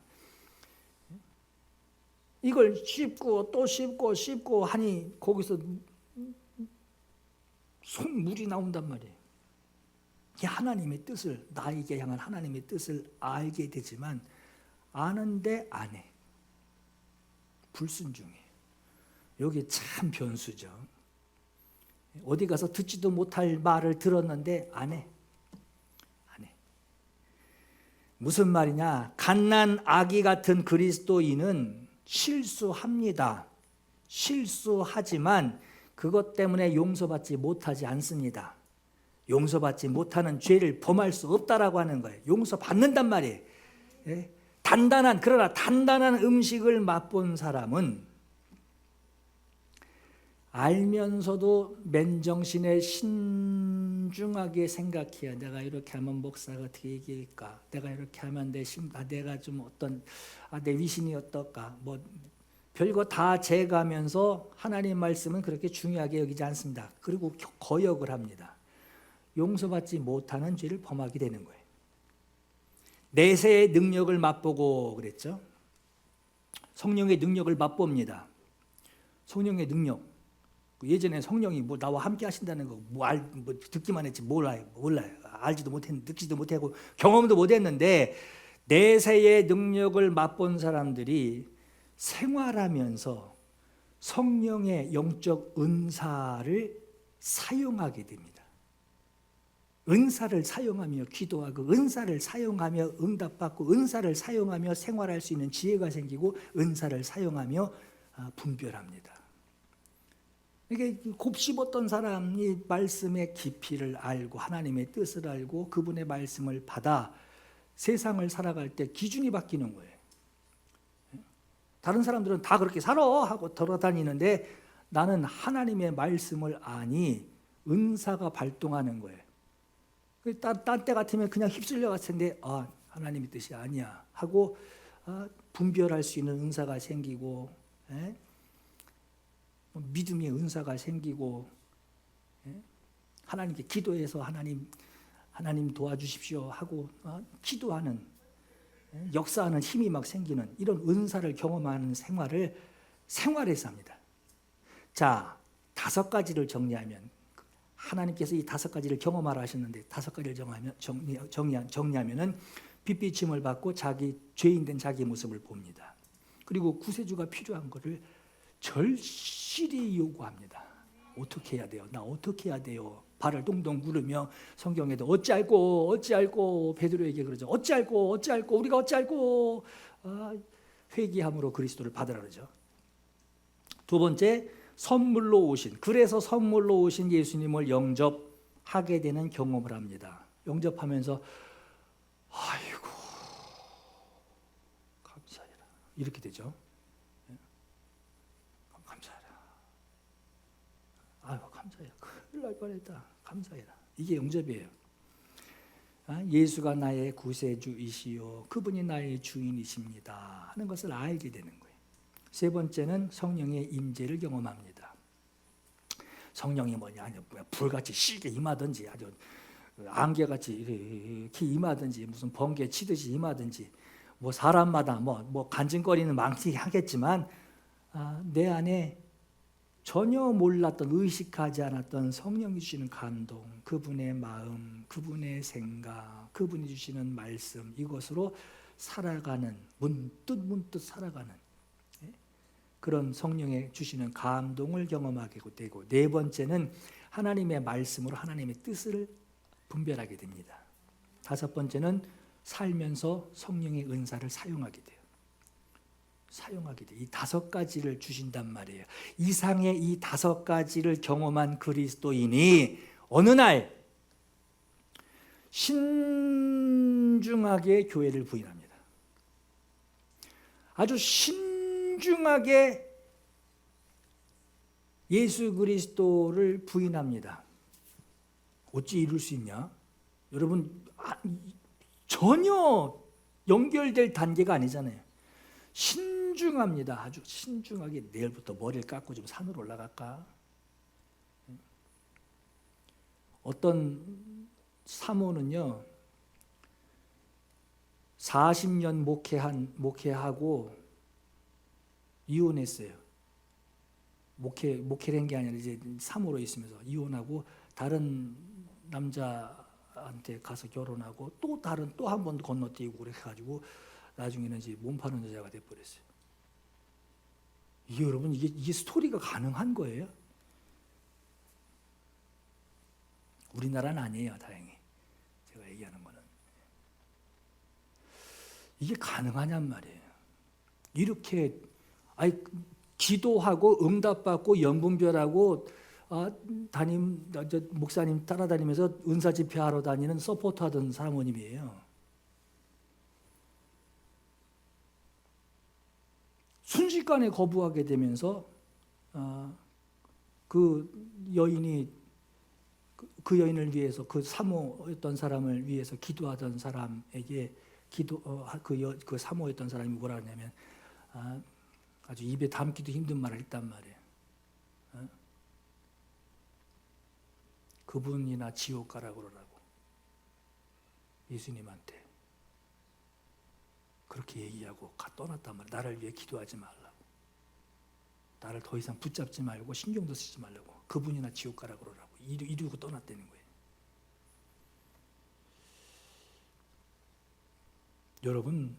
이걸 씹고 또 씹고 하니 거기서 손물이 나온단 말이에요. 이게 하나님의 뜻을, 나에게 향한 하나님의 뜻을 알게 되지만 아는데 안 해. 불순종해. 여기 참 변수죠. 어디 가서 듣지도 못할 말을 들었는데 안 해. 무슨 말이냐? 갓난 아기 같은 그리스도인은 실수합니다. 실수하지만 그것 때문에 용서받지 못하지 않습니다. 용서받지 못하는 죄를 범할 수 없다라고 하는 거예요. 용서받는단 말이에요. 그러나 단단한 음식을 맛본 사람은 알면서도 맨정신에 신중하게 생각해야, 내가 이렇게 하면 목사가 어떻게 얘기할까? 내가 이렇게 하면 내가 좀 내 위신이 어떨까? 뭐 별거 다 재가면서 하나님 말씀은 그렇게 중요하게 여기지 않습니다. 그리고 거역을 합니다. 용서받지 못하는 죄를 범하게 되는 거예요. 내세의 능력을 맛보고 그랬죠. 성령의 능력을 맛봅니다. 성령의 능력. 예전에 성령이 뭐 나와 함께 하신다는 거 듣기만 했지 몰라요. 알지도 못했는데, 듣지도 못하고 경험도 못했는데, 내세의 능력을 맛본 사람들이 생활하면서 성령의 영적 은사를 사용하게 됩니다. 은사를 사용하며 기도하고, 은사를 사용하며 응답받고, 은사를 사용하며 생활할 수 있는 지혜가 생기고, 은사를 사용하며 분별합니다. 이게 곱씹었던 사람이 말씀의 깊이를 알고 하나님의 뜻을 알고 그분의 말씀을 받아 세상을 살아갈 때 기준이 바뀌는 거예요. 다른 사람들은 다 그렇게 살아 하고 돌아다니는데 나는 하나님의 말씀을 아니 은사가 발동하는 거예요. 딴 때 같으면 그냥 휩쓸려 갔을 텐데 하나님의 뜻이 아니야 하고 분별할 수 있는 은사가 생기고 믿음의 은사가 생기고 하나님께 기도해서 하나님 도와주십시오 하고 기도하는 역사하는 힘이 막 생기는 이런 은사를 경험하는 생활에서 합니다. 자, 5가지를 정리하면 하나님께서 이 5가지를 경험하라 하셨는데 5가지를 정리하면은 빛비침을 받고 자기 죄인된 자기의 모습을 봅니다. 그리고 구세주가 필요한 것을 절실히 요구합니다. 어떻게 해야 돼요? 나 어떻게 해야 돼요? 발을 동동 구르며 성경에도 어찌할꼬 베드로에게 그러죠. 어찌할꼬 우리가 어찌할꼬 회개함으로 그리스도를 받으라 그러죠. 2번째, 그래서 선물로 오신 예수님을 영접하게 되는 경험을 합니다. 영접하면서 아이고 감사해라 이렇게 되죠. 감사해라. 아이고 감사해. 큰일 날 뻔했다. 감사해라. 이게 영접이에요. 예수가 나의 구세주이시요 그분이 나의 주인이십니다 하는 것을 알게 되는 거예요. 3번째는 성령의 임재를 경험합니다. 성령이 뭐냐? 불같이 시게 임하든지 아주 안개같이 이렇게 임하든지 무슨 번개 치듯이 임하든지 뭐 사람마다 뭐 간증거리는 많겠지만 내 안에 전혀 몰랐던 의식하지 않았던 성령이 주시는 감동, 그분의 마음, 그분의 생각, 그분이 주시는 말씀 이것으로 살아가는 문득 살아가는 그런 성령의 주시는 감동을 경험하게 되고 4번째는 하나님의 말씀으로 하나님의 뜻을 분별하게 됩니다. 5번째는 살면서 성령의 은사를 사용하게 돼요. 이 5가지를 주신단 말이에요. 이상의 이 5가지를 경험한 그리스도인이 어느 날 신중하게 교회를 부인합니다. 아주 신중하게 예수 그리스도를 부인합니다. 어찌 이룰 수 있냐? 여러분 전혀 연결될 단계가 아니잖아요. 신중합니다. 아주 신중하게 내일부터 머리를 깎고 좀 산으로 올라갈까? 어떤 사모는요 40년 목회하고 이혼했어요. 목회를 한 게 아니라 이제 사모로 있으면서 이혼하고 다른 남자한테 가서 결혼하고 또 한 번 건너뛰고 그래 가지고 나중에는 이제 몸 파는 여자가 돼 버렸어요. 여러분 이게 스토리가 가능한 거예요? 우리나라는 아니에요, 다행히. 제가 얘기하는 거는 이게 가능하냔 말이에요. 이렇게 기도하고 응답받고 영분별하고 목사님 따라다니면서 은사 집회하러 다니는 서포트하던 사모님이에요. 순식간에 거부하게 되면서 그 여인이 그 여인을 위해서 그 사모였던 사람을 위해서 기도하던 사람에게 그 사모였던 사람이 뭐라 하냐면 아주 입에 담기도 힘든 말을 했단 말이에요. 그분이나 지옥 가라고 그러라고 예수님한테 그렇게 얘기하고 떠났단 말이에요. 나를 위해 기도하지 말라고, 나를 더 이상 붙잡지 말고 신경도 쓰지 말라고, 그분이나 지옥 가라고 그러라고 이루고 떠났다는 거예요. 여러분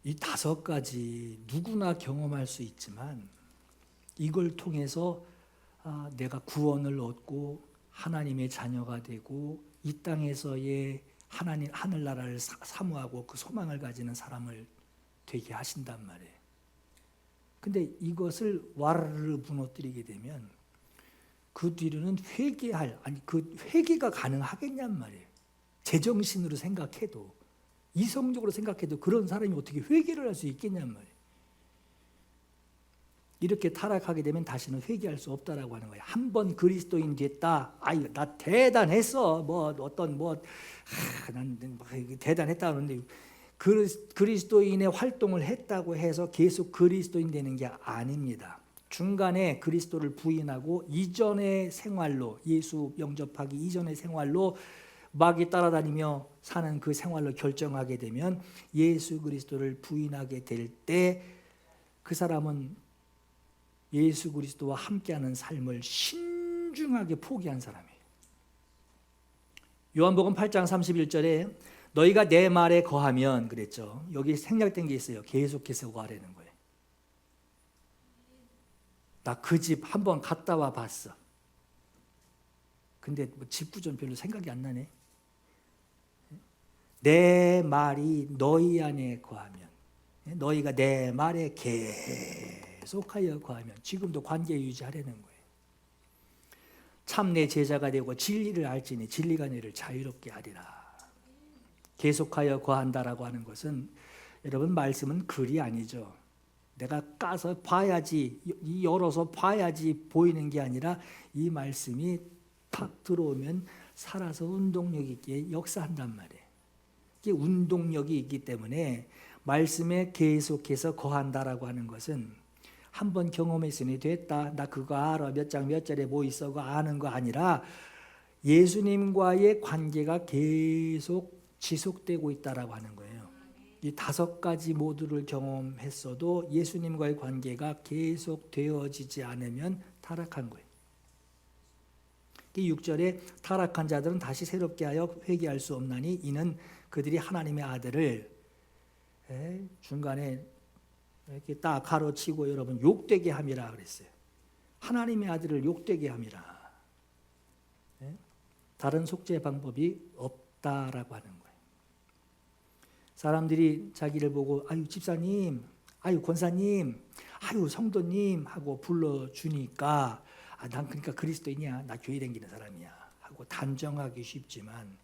이 5가지 누구나 경험할 수 있지만 이걸 통해서 내가 구원을 얻고 하나님의 자녀가 되고 이 땅에서의 하늘나라를 사모하고 그 소망을 가지는 사람을 되게 하신단 말이에요. 근데 이것을 와르르 무너뜨리게 되면 그 뒤로는 그 회개가 가능하겠냔 말이에요. 제정신으로 생각해도, 이성적으로 생각해도 그런 사람이 어떻게 회개를 할 수 있겠냔 말이에요. 이렇게 타락하게 되면 다시는 회개할 수 없다라고 하는 거예요. 한 번 그리스도인 됐다. 아유, 나 대단했어. 난 대단했다 그러는데 그리스도인의 활동을 했다고 해서 계속 그리스도인 되는 게 아닙니다. 중간에 그리스도를 부인하고 이전의 생활로, 예수 영접하기 이전의 생활로 마귀 따라다니며 사는 그 생활로 결정하게 되면 예수 그리스도를 부인하게 될 때 그 사람은 예수 그리스도와 함께하는 삶을 신중하게 포기한 사람이에요. 요한복음 8장 31절에 너희가 내 말에 거하면 그랬죠. 여기 생략된 게 있어요. 계속해서 거하라는 거예요. 나 그 집 한번 갔다 와 봤어. 근데 집 구조는 별로 생각이 안 나네. 내 말이 너희 안에 거하면, 너희가 내 말에 계속하여 거하면, 지금도 관계 유지하려는 거예요. 참 내 제자가 되고 진리를 알지니 진리가 너희를 자유롭게 하리라. 계속하여 거한다라고 하는 것은, 여러분, 말씀은 글이 아니죠. 내가 까서 봐야지, 열어서 봐야지 보이는 게 아니라 이 말씀이 탁 들어오면 살아서 운동력 있게 역사한단 말이에요. 이게 운동력이 있기 때문에 말씀에 계속해서 거한다라고 하는 것은 한번 경험했으니 됐다, 나 그거 알아, 몇 장 몇 절에 뭐 있어가 아는 거 아니라 예수님과의 관계가 계속 지속되고 있다라고 하는 거예요. 이 5가지 모두를 경험했어도 예수님과의 관계가 계속 되어지지 않으면 타락한 거예요. 이 6절에 타락한 자들은 다시 새롭게 하여 회개할 수 없나니 이는 그들이 하나님의 아들을 중간에 이렇게 딱 가로치고 여러분 욕되게 함이라 그랬어요. 하나님의 아들을 욕되게 함이라. 다른 속죄 방법이 없다라고 하는 거예요. 사람들이 자기를 보고 아유 집사님, 아유 권사님, 아유 성도님 하고 불러주니까 난 그러니까 그리스도인이야, 나 교회 다니는 사람이야 하고 단정하기 쉽지만,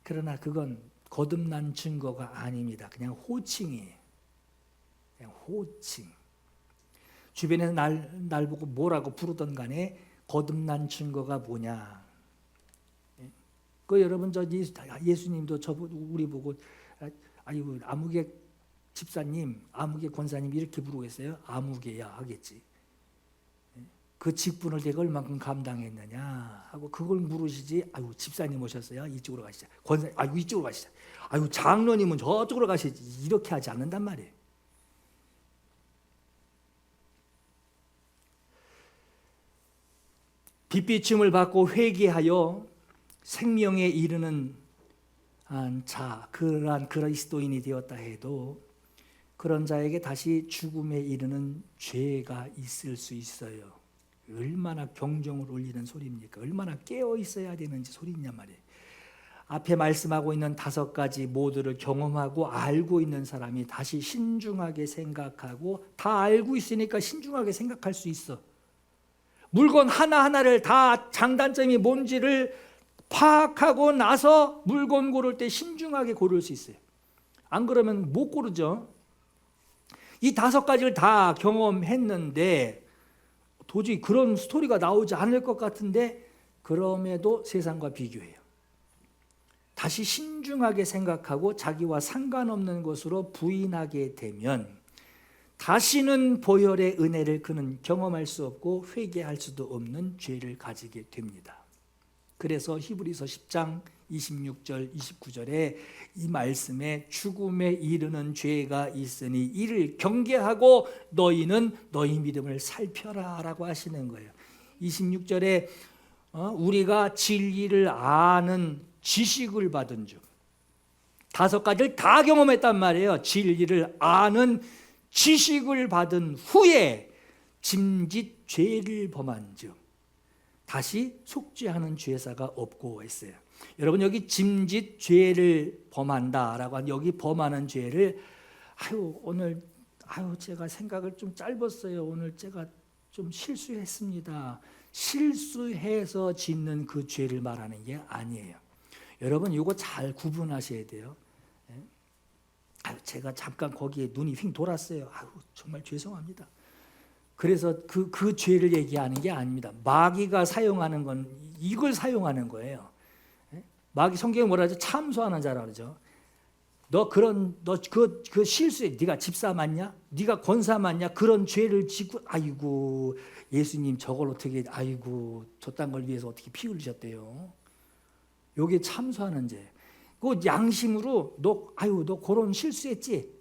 그러나 그건 거듭난 증거가 아닙니다. 그냥 호칭이에요. 그냥 호칭. 주변에서 날 보고 뭐라고 부르던 간에 거듭난 증거가 뭐냐. 그 여러분 예수님도 우리 보고 아이고 아무개 집사님, 아무개 권사님 이렇게 부르겠어요? 아무개야 하겠지. 그 직분을 내가 얼만큼 감당했느냐 하고 그걸 물으시지. 아유 집사님 오셨어요? 이쪽으로 가시죠. 권사님, 아유 이쪽으로 가시죠. 아유 장로님은 저쪽으로 가시지. 이렇게 하지 않는단 말이에요. 빚비침을 받고 회개하여 생명에 이르는 자, 그러한 그리스도인이 되었다 해도 그런 자에게 다시 죽음에 이르는 죄가 있을 수 있어요. 얼마나 경종을 울리는 소리입니까? 얼마나 깨어 있어야 되는지 소리냐 말이에요. 앞에 말씀하고 있는 5가지 모두를 경험하고 알고 있는 사람이 다시 신중하게 생각하고, 다 알고 있으니까 신중하게 생각할 수 있어. 물건 하나하나를 다 장단점이 뭔지를 파악하고 나서 물건 고를 때 신중하게 고를 수 있어요. 안 그러면 못 고르죠. 이 5가지를 다 경험했는데 도저히 그런 스토리가 나오지 않을 것 같은데 그럼에도 세상과 비교해요. 다시 신중하게 생각하고 자기와 상관없는 것으로 부인하게 되면 다시는 보혈의 은혜를 그는 경험할 수 없고 회개할 수도 없는 죄를 가지게 됩니다. 그래서 히브리서 10장 26절 29절에 이 말씀에 죽음에 이르는 죄가 있으니 이를 경계하고 너희는 너희 믿음을 살펴라 라고 하시는 거예요. 26절에 우리가 진리를 아는 지식을 받은 즉, 5가지를 다 경험했단 말이에요. 진리를 아는 지식을 받은 후에 짐짓 죄를 범한 즉 다시 속죄하는 죄사가 없고 했어요. 여러분 여기 짐짓 죄를 범한다라고 하는, 여기 범하는 죄를 아유 오늘 아유 제가 생각을 좀 짧았어요. 오늘 제가 좀 실수했습니다. 실수해서 짓는 그 죄를 말하는 게 아니에요. 여러분 이거 잘 구분하셔야 돼요. 예? 아유 제가 잠깐 거기에 눈이 휙 돌았어요. 아유 정말 죄송합니다. 그래서 그 죄를 얘기하는 게 아닙니다. 마귀가 사용하는 건 이걸 사용하는 거예요. 예? 마귀 성경에 뭐라 하죠? 참소하는 자라 그러죠. 너 그 실수에 네가 집사 맞냐? 네가 권사 맞냐? 그런 죄를 짓고 아이고 예수님 저걸 어떻게 아이고 저딴 걸 위해서 어떻게 피 흘리셨대요. 요게 참소하는 죄. 그 양심으로 너 그런 실수했지?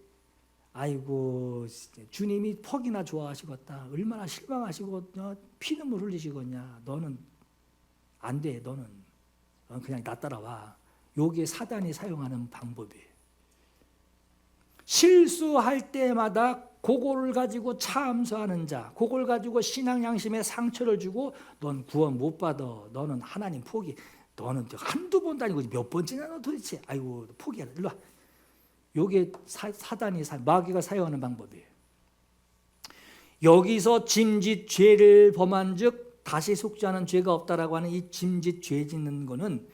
아이고 주님이 퍽이나 좋아하시겠다. 얼마나 실망하시고 피눈물 흘리시겠냐. 너는 안 돼. 너는 그냥 나 따라와. 요게 사단이 사용하는 방법이에요. 실수할 때마다 그거를 가지고 참소하는 자, 그걸 가지고 신앙 양심에 상처를 주고 넌 구원 못 받아. 너는 하나님 포기. 너는 한두 번도 아니고 몇 번째냐 너 도대체. 아이고 포기하라. 일로 와. 요게 사단이 마귀가 사용하는 방법이에요. 여기서 짐짓 죄를 범한즉 다시 속죄하는 죄가 없다라고 하는 이 짐짓 죄 짓는 거는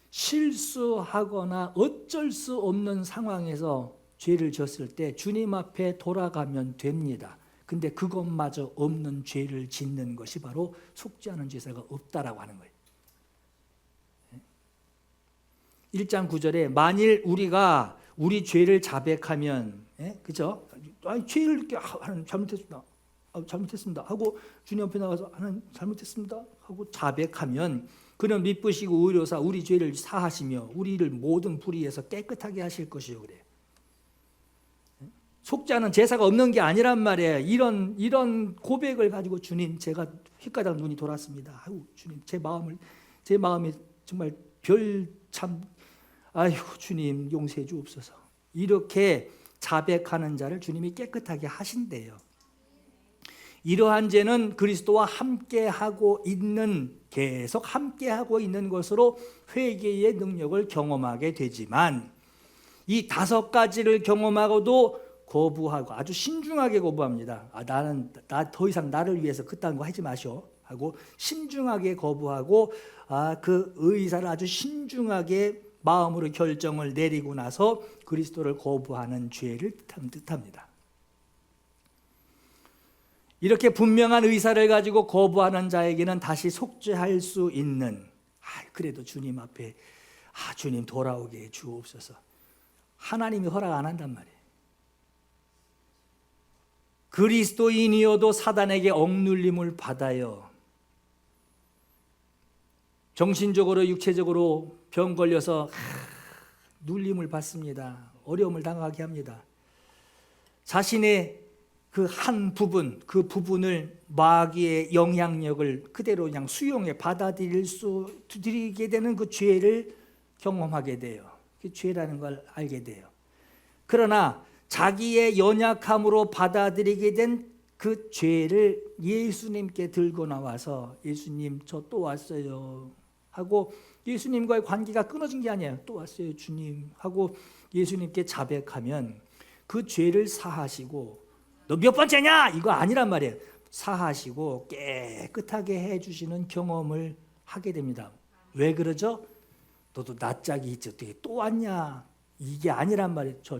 실수하거나 어쩔 수 없는 상황에서 죄를 졌을 때 주님 앞에 돌아가면 됩니다. 근데 그것마저 없는 죄를 짓는 것이 바로 속죄하는 제사가 없다라고 하는 거예요. 1장 9절에 만일 우리가 우리 죄를 자백하면, 그죠? 죄를 이렇게 하나님 잘못했습니다. 잘못했습니다. 하고 주님 앞에 나가서 하나님 잘못했습니다. 하고 자백하면 그는 미쁘시고 의로사 우리 죄를 사하시며 우리를 모든 불의에서 깨끗하게 하실 것이요 그래요. 속죄하는 제사가 없는 게 아니란 말이에요. 이런 고백을 가지고 주님 제가 휘가닥 눈이 돌았습니다. 아유 주님 제 마음이 정말 별참 아이고 주님 용서해 주옵소서. 이렇게 자백하는 자를 주님이 깨끗하게 하신대요. 이러한 죄는 그리스도와 함께하고 있는 계속 함께하고 있는 것으로 회개의 능력을 경험하게 되지만 이 5가지를 경험하고도 거부하고 아주 신중하게 거부합니다. 나 더 이상 나를 위해서 그딴 거 하지 마시오 하고 신중하게 거부하고 그 의사를 아주 신중하게 마음으로 결정을 내리고 나서 그리스도를 거부하는 죄를 뜻합니다. 이렇게 분명한 의사를 가지고 거부하는 자에게는 다시 속죄할 수 있는 그래도 주님 앞에 주님 돌아오게 해 주옵소서. 하나님이 허락 안 한단 말이에요. 그리스도인이어도 사단에게 억눌림을 받아요. 정신적으로 육체적으로 병 걸려서 눌림을 받습니다. 어려움을 당하게 합니다. 자신의 그 한 부분, 그 부분을 마귀의 영향력을 그대로 그냥 수용해 받아들이게 되는 그 죄를 경험하게 돼요. 그 죄라는 걸 알게 돼요. 그러나 자기의 연약함으로 받아들이게 된 그 죄를 예수님께 들고 나와서 예수님 저 또 왔어요 하고 예수님과의 관계가 끊어진 게 아니에요. 또 왔어요 주님 하고 예수님께 자백하면 그 죄를 사하시고 너 몇 번째냐 이거 아니란 말이에요. 사하시고 깨끗하게 해주시는 경험을 하게 됩니다. 왜 그러죠? 너도 낯짝이 있지 어떻게 또 왔냐 이게 아니란 말이에요. 저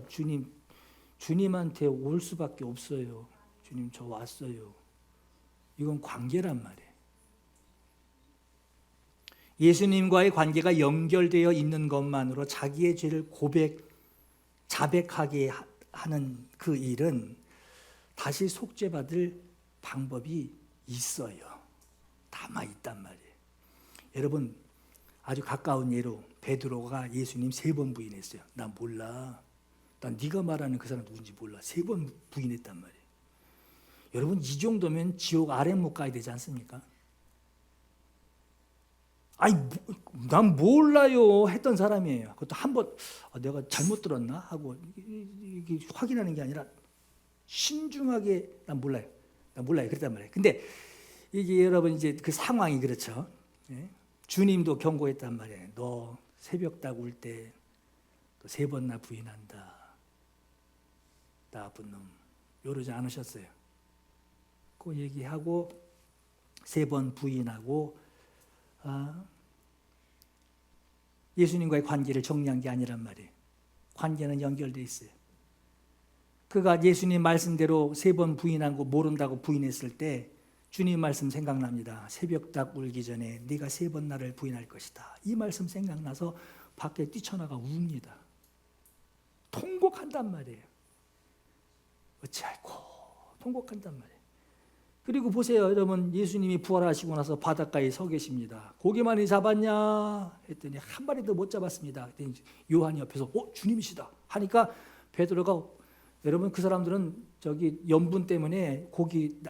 주님한테 올 수밖에 없어요. 주님 저 왔어요. 이건 관계란 말이에요. 예수님과의 관계가 연결되어 있는 것만으로 자기의 죄를 자백하게 하는 그 일은 다시 속죄받을 방법이 있어요. 남아있단 말이에요. 여러분 아주 가까운 예로 베드로가 예수님 3번 부인했어요. 난 몰라. 난 네가 말하는 그 사람 누군지 몰라. 3번 부인했단 말이에요. 여러분 이 정도면 지옥 아랫목 가야 되지 않습니까? 난 몰라요 했던 사람이에요. 그것도 한번 내가 잘못 들었나 하고 이게 확인하는 게 아니라 신중하게 난 몰라요 그랬단 말이에요. 근데 이게 여러분 이제 그 상황이 그렇죠. 주님도 경고했단 말이에요. 너 새벽 울 때 3번 나 부인한다. 나쁜 놈. 이러지 않으셨어요. 그 얘기하고 3번 부인하고 예수님과의 관계를 정리한 게 아니란 말이에요. 관계는 연결되어 있어요. 그가 예수님 말씀대로 3번 부인하고 모른다고 부인했을 때 주님 말씀 생각납니다. 새벽닭 울기 전에 네가 3번 나를 부인할 것이다. 이 말씀 생각나서 밖에 뛰쳐나가 웁니다. 통곡한단 말이에요. 어찌할꼬 통곡한단 말이에요. 그리고 보세요, 여러분. 예수님이 부활하시고 나서 바닷가에 서 계십니다. 고기 많이 잡았냐 했더니 한 마리도 못 잡았습니다. 그랬더니 요한이 옆에서 주님이시다 하니까 베드로가, 여러분 그 사람들은 염분 때문에 고기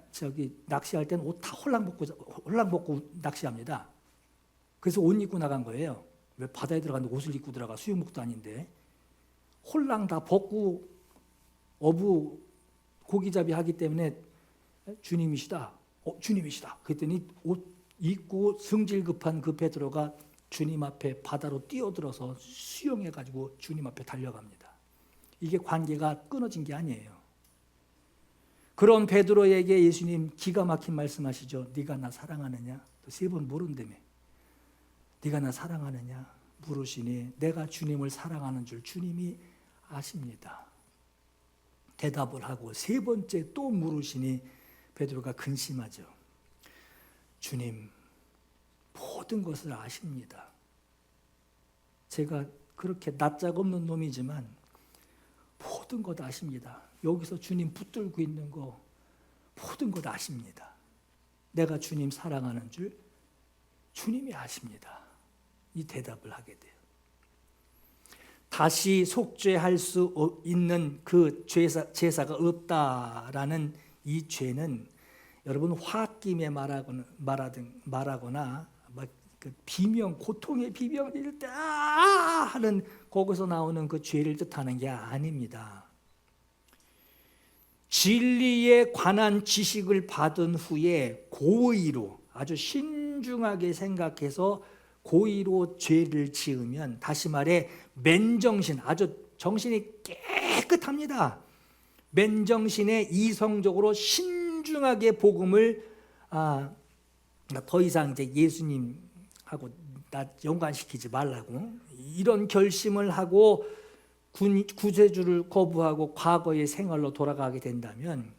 낚시할 때는 옷 다 홀랑 벗고 낚시합니다. 그래서 옷 입고 나간 거예요. 왜 바다에 들어갔는데 옷을 입고 들어가? 수영복도 아닌데. 홀랑 다 벗고 어부 고기잡이 하기 때문에 주님이시다. 주님이시다. 그랬더니 옷 입고 성질 급한 그 베드로가 주님 앞에 바다로 뛰어들어서 수영해가지고 주님 앞에 달려갑니다. 이게 관계가 끊어진 게 아니에요. 그런 베드로에게 예수님 기가 막힌 말씀하시죠. 네가 나 사랑하느냐? 또 3번 물은다며. 네가 나 사랑하느냐? 물으시니 내가 주님을 사랑하는 줄 주님이 아십니다. 대답을 하고 3번째 또 물으시니 베드로가 근심하죠. 주님, 모든 것을 아십니다. 제가 그렇게 낯짝 없는 놈이지만 모든 것 아십니다. 여기서 주님 붙들고 있는 거 모든 것 아십니다. 내가 주님 사랑하는 줄 주님이 아십니다. 이 대답을 하게 돼요. 다시 속죄할 수 있는 그 제사가 없다라는 이 죄는 여러분 홧김에 말하거나 그 비명, 고통의 비명일 때 하는 거기서 나오는 그 죄를 뜻하는 게 아닙니다. 진리에 관한 지식을 받은 후에 고의로 아주 신중하게 생각해서 고의로 죄를 지으면, 다시 말해 맨정신, 아주 정신이 깨끗합니다. 맨정신에 이성적으로 신중하게 복음을 더 이상 이제 예수님하고 나 연관시키지 말라고 이런 결심을 하고 구세주를 거부하고 과거의 생활로 돌아가게 된다면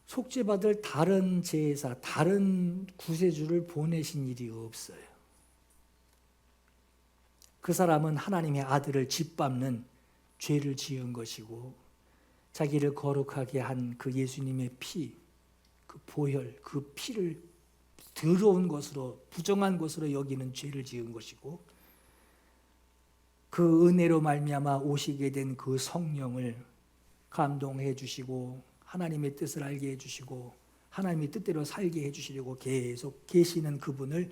속죄받을 다른 제사, 다른 구세주를 보내신 일이 없어요. 그 사람은 하나님의 아들을 짓밟는 죄를 지은 것이고 자기를 거룩하게 한 그 예수님의 피, 그 보혈, 그 피를 더러운 것으로, 부정한 것으로 여기는 죄를 지은 것이고 그 은혜로 말미암아 오시게 된 그 성령을 감동해 주시고 하나님의 뜻을 알게 해주시고 하나님의 뜻대로 살게 해주시려고 계속 계시는 그분을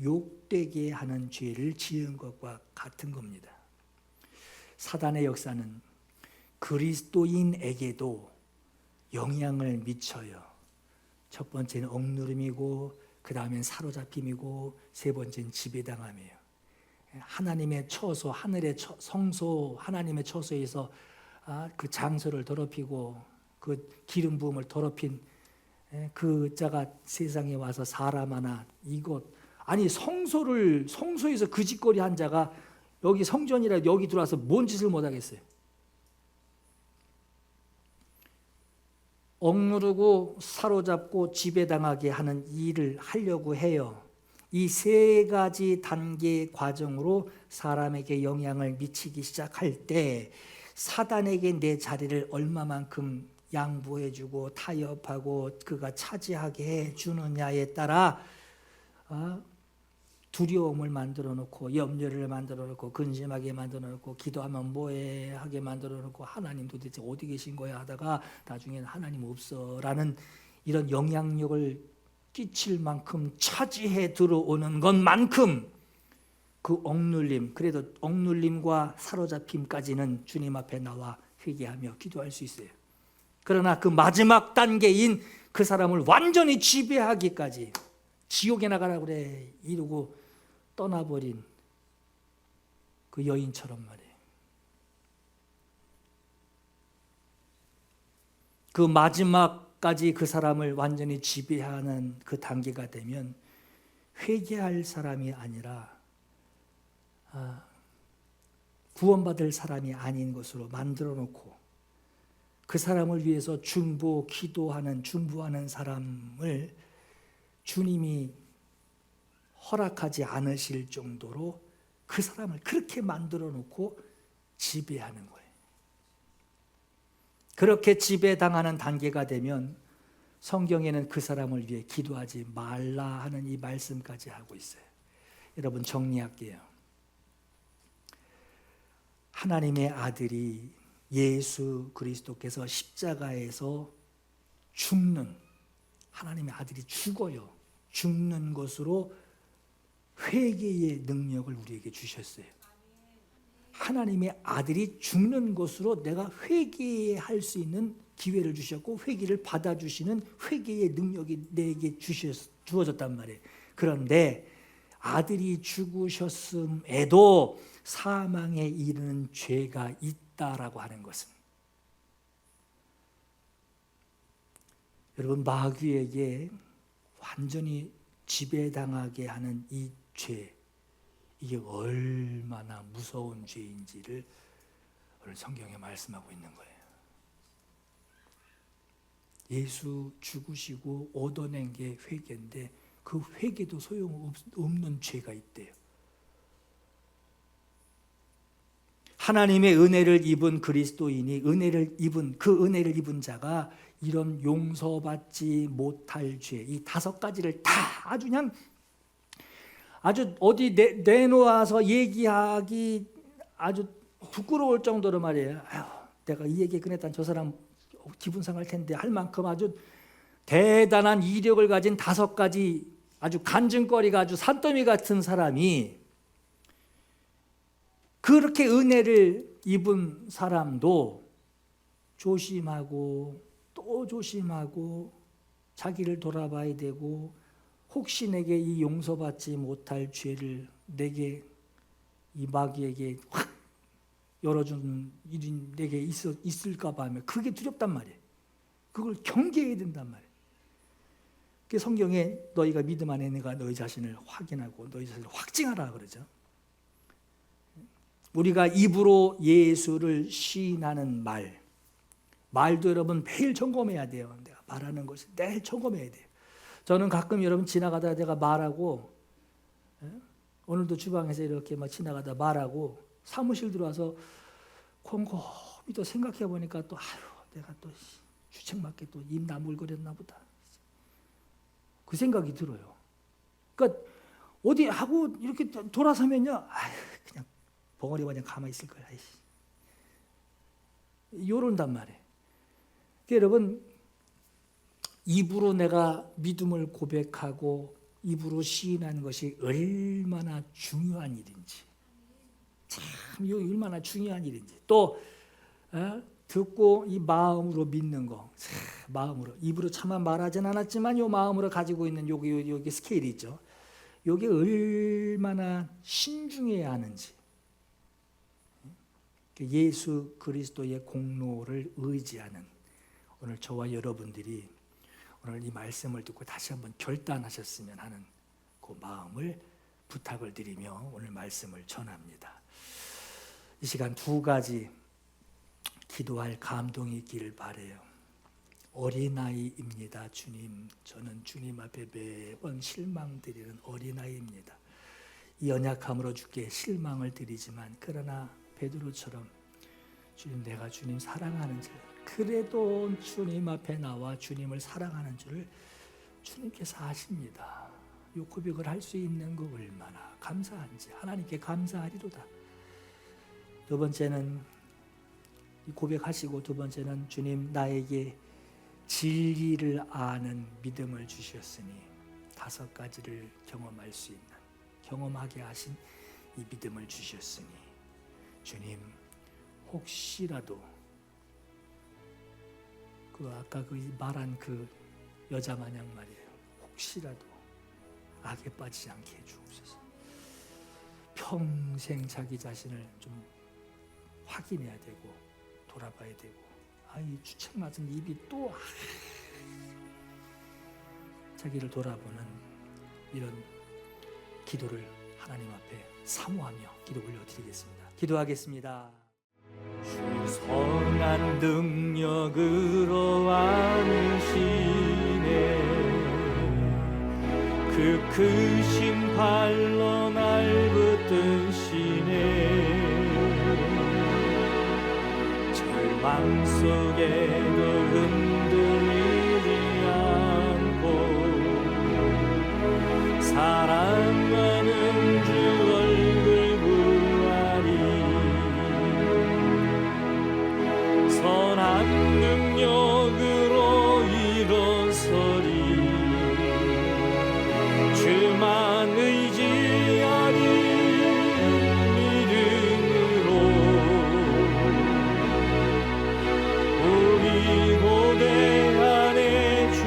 욕되게 하는 죄를 지은 것과 같은 겁니다. 사단의 역사는 그리스도인에게도 영향을 미쳐요. 첫 번째는 억누름이고 그 다음엔 사로잡힘이고 세 번째는 지배당함이에요. 하나님의 처소, 하늘의 성소, 하나님의 처소에서 그 장소를 더럽히고 그 기름 부음을 더럽힌 그 자가 세상에 와서 사람 하나 이곳, 아니 성소에서 그 짓거리 한 자가 여기 성전이라 여기 들어와서 뭔 짓을 못하겠어요. 억누르고 사로잡고 지배당하게 하는 일을 하려고 해요. 이 세 가지 단계의 과정으로 사람에게 영향을 미치기 시작할 때 사단에게 내 자리를 얼마만큼 양보해주고 타협하고 그가 차지하게 해주느냐에 따라 두려움을 만들어 놓고 염려를 만들어 놓고 근심하게 만들어 놓고 기도하면 뭐해 하게 만들어 놓고 하나님 도대체 어디 계신 거야 하다가 나중에는 하나님 없어 라는 이런 영향력을 끼칠 만큼 차지해 들어오는 것만큼 그 억눌림, 그래도 억눌림과 사로잡힘까지는 주님 앞에 나와 회개하며 기도할 수 있어요. 그러나 그 마지막 단계인 그 사람을 완전히 지배하기까지 지옥에 나가라 그래 이러고 떠나버린 그 여인처럼 말이에요. 그 마지막까지 그 사람을 완전히 지배하는 그 단계가 되면 회개할 사람이 아니라 구원받을 사람이 아닌 것으로 만들어 놓고 그 사람을 위해서 중보하는 사람을 주님이 허락하지 않으실 정도로 그 사람을 그렇게 만들어 놓고 지배하는 거예요. 그렇게 지배당하는 단계가 되면 성경에는 그 사람을 위해 기도하지 말라 하는 이 말씀까지 하고 있어요. 여러분 정리할게요. 하나님의 아들이 예수 그리스도께서 십자가에서 죽는, 하나님의 아들이 죽는 것으로 회개의 능력을 우리에게 주셨어요. 하나님의 아들이 죽는 것으로 내가 회개할 수 있는 기회를 주셨고 회개를 받아주시는 회개의 능력이 내게 주어졌단 말이에요. 그런데 아들이 죽으셨음에도 사망에 이르는 죄가 있다라고 하는 것은, 여러분 마귀에게 완전히 지배당하게 하는 이 죄, 이게 얼마나 무서운 죄인지를 오늘 성경에 말씀하고 있는 거예요. 예수 죽으시고 얻어낸 게 회개인데 그 회개도 소용없는 죄가 있대요. 하나님의 은혜를 입은 그리스도인이 은혜를 입은 자가 이런 용서받지 못할 죄, 이 5가지를 다 아주 어디 내놓아서 얘기하기 아주 부끄러울 정도로 말이에요. 아유, 내가 이 얘기 꺼냈다는 저 사람 기분 상할 텐데 할 만큼 아주 대단한 이력을 가진 5가지 아주 간증거리가 아주 산더미 같은 사람이, 그렇게 은혜를 입은 사람도 조심하고 또 조심하고 자기를 돌아봐야 되고, 혹시 내게 이 용서받지 못할 죄를 내게 이 마귀에게 확 열어주는 일이 내게 있을까 봐 하면 그게 두렵단 말이에요. 그걸 경계해야 된단 말이에요. 그 성경에 너희가 믿음 안에 내가 너희 자신을 확인하고 너희 자신을 확증하라 그러죠. 우리가 입으로 예수를 시인하는 말도 여러분 매일 점검해야 돼요. 내가 말하는 것을 매일 점검해야 돼요. 저는 가끔 여러분 지나가다 내가 말하고, 오늘도 주방에서 이렇게 막 지나가다 말하고 사무실 들어와서 곰곰이 또 생각해 보니까 또 내가 또 주책맞게 또 입 나물거렸나 보다. 그 생각이 들어요. 그러니까 어디 하고 이렇게 돌아서면요, 그냥 벙어리 마냥 가만히 있을 거야. 이런단 말이에요. 그러니까 여러분 입으로 내가 믿음을 고백하고 입으로 시인하는 것이 얼마나 중요한 일인지, 참 얼마나 중요한 일인지, 또 듣고 이 마음으로 믿는 거, 마음으로, 입으로 차마 말하진 않았지만 이 마음으로 가지고 있는 여기 스케일이 있죠. 이게 얼마나 신중해야 하는지, 예수 그리스도의 공로를 의지하는 오늘 저와 여러분들이 오늘 이 말씀을 듣고 다시 한번 결단하셨으면 하는 그 마음을 부탁을 드리며 오늘 말씀을 전합니다. 이 시간 2가지 기도할 감동이 있기를 바라요. 어린아이입니다. 주님, 저는 주님 앞에 매번 실망드리는 어린아이입니다. 이 연약함으로 주께 실망을 드리지만, 그러나 베드로처럼 주님, 내가 주님 사랑하는 줄, 그래도 주님 앞에 나와 주님을 사랑하는 줄을 주님께서 아십니다. 이 고백을 할 수 있는 거 얼마나 감사한지 하나님께 감사하리로다. 2번째는 이 고백하시고, 2번째는 주님, 나에게 진리를 아는 믿음을 주셨으니 5가지를 경험할 수 있는, 경험하게 하신 이 믿음을 주셨으니 주님, 혹시라도 아까 말한 그 여자 마냥 말이에요. 혹시라도 악에 빠지지 않게 해주옵소서. 평생 자기 자신을 좀 확인해야 되고 돌아봐야 되고 이 주책 맞은 입이 또 자기를 돌아보는 이런 기도를 하나님 앞에 사모하며 기도 올려드리겠습니다. 기도하겠습니다. 주 선한 능력으로 안으시네. 그 크신 발로 날 붙드시네. 절망 속에도 흔들리지 않고 사랑하는 주 얼굴 보아리. 선한 능력으로 일어서리. 주만 의지하리. 믿음으로 우리 고대 안에 주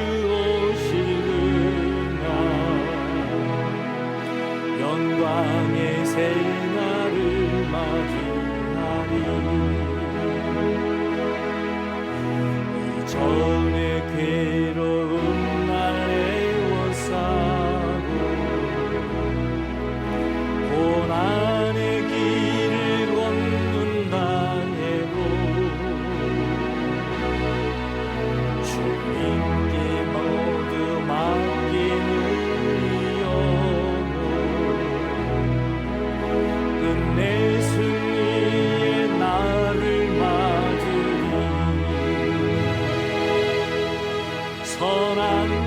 오시느냐. 영광의 새날을 맞이하리. 이전의 괴로운 날 애워싸고 고난의 길을 걷는다 해도 주님께 모두 맡기는 이 영혼 끝내 승리의 날을 맞으리. 선한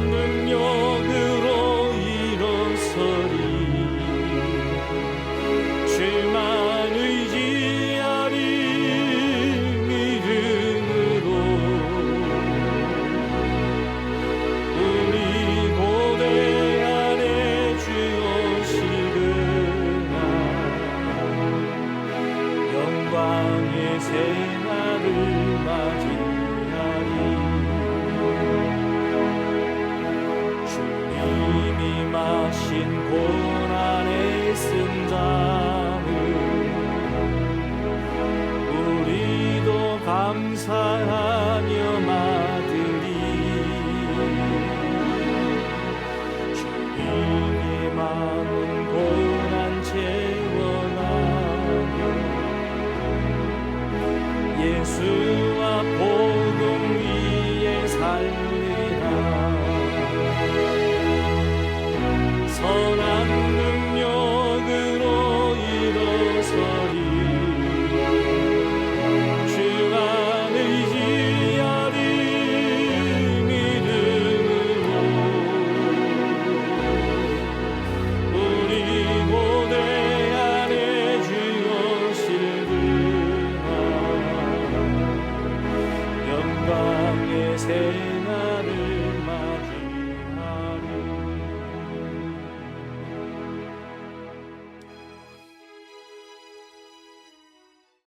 능력으로 일어서리. 주만 의지하리. 믿음으로 우리 고대 안에 주 오시느냐. 영광의 새날을 맞이하리. 주님이 마신 고난의 승자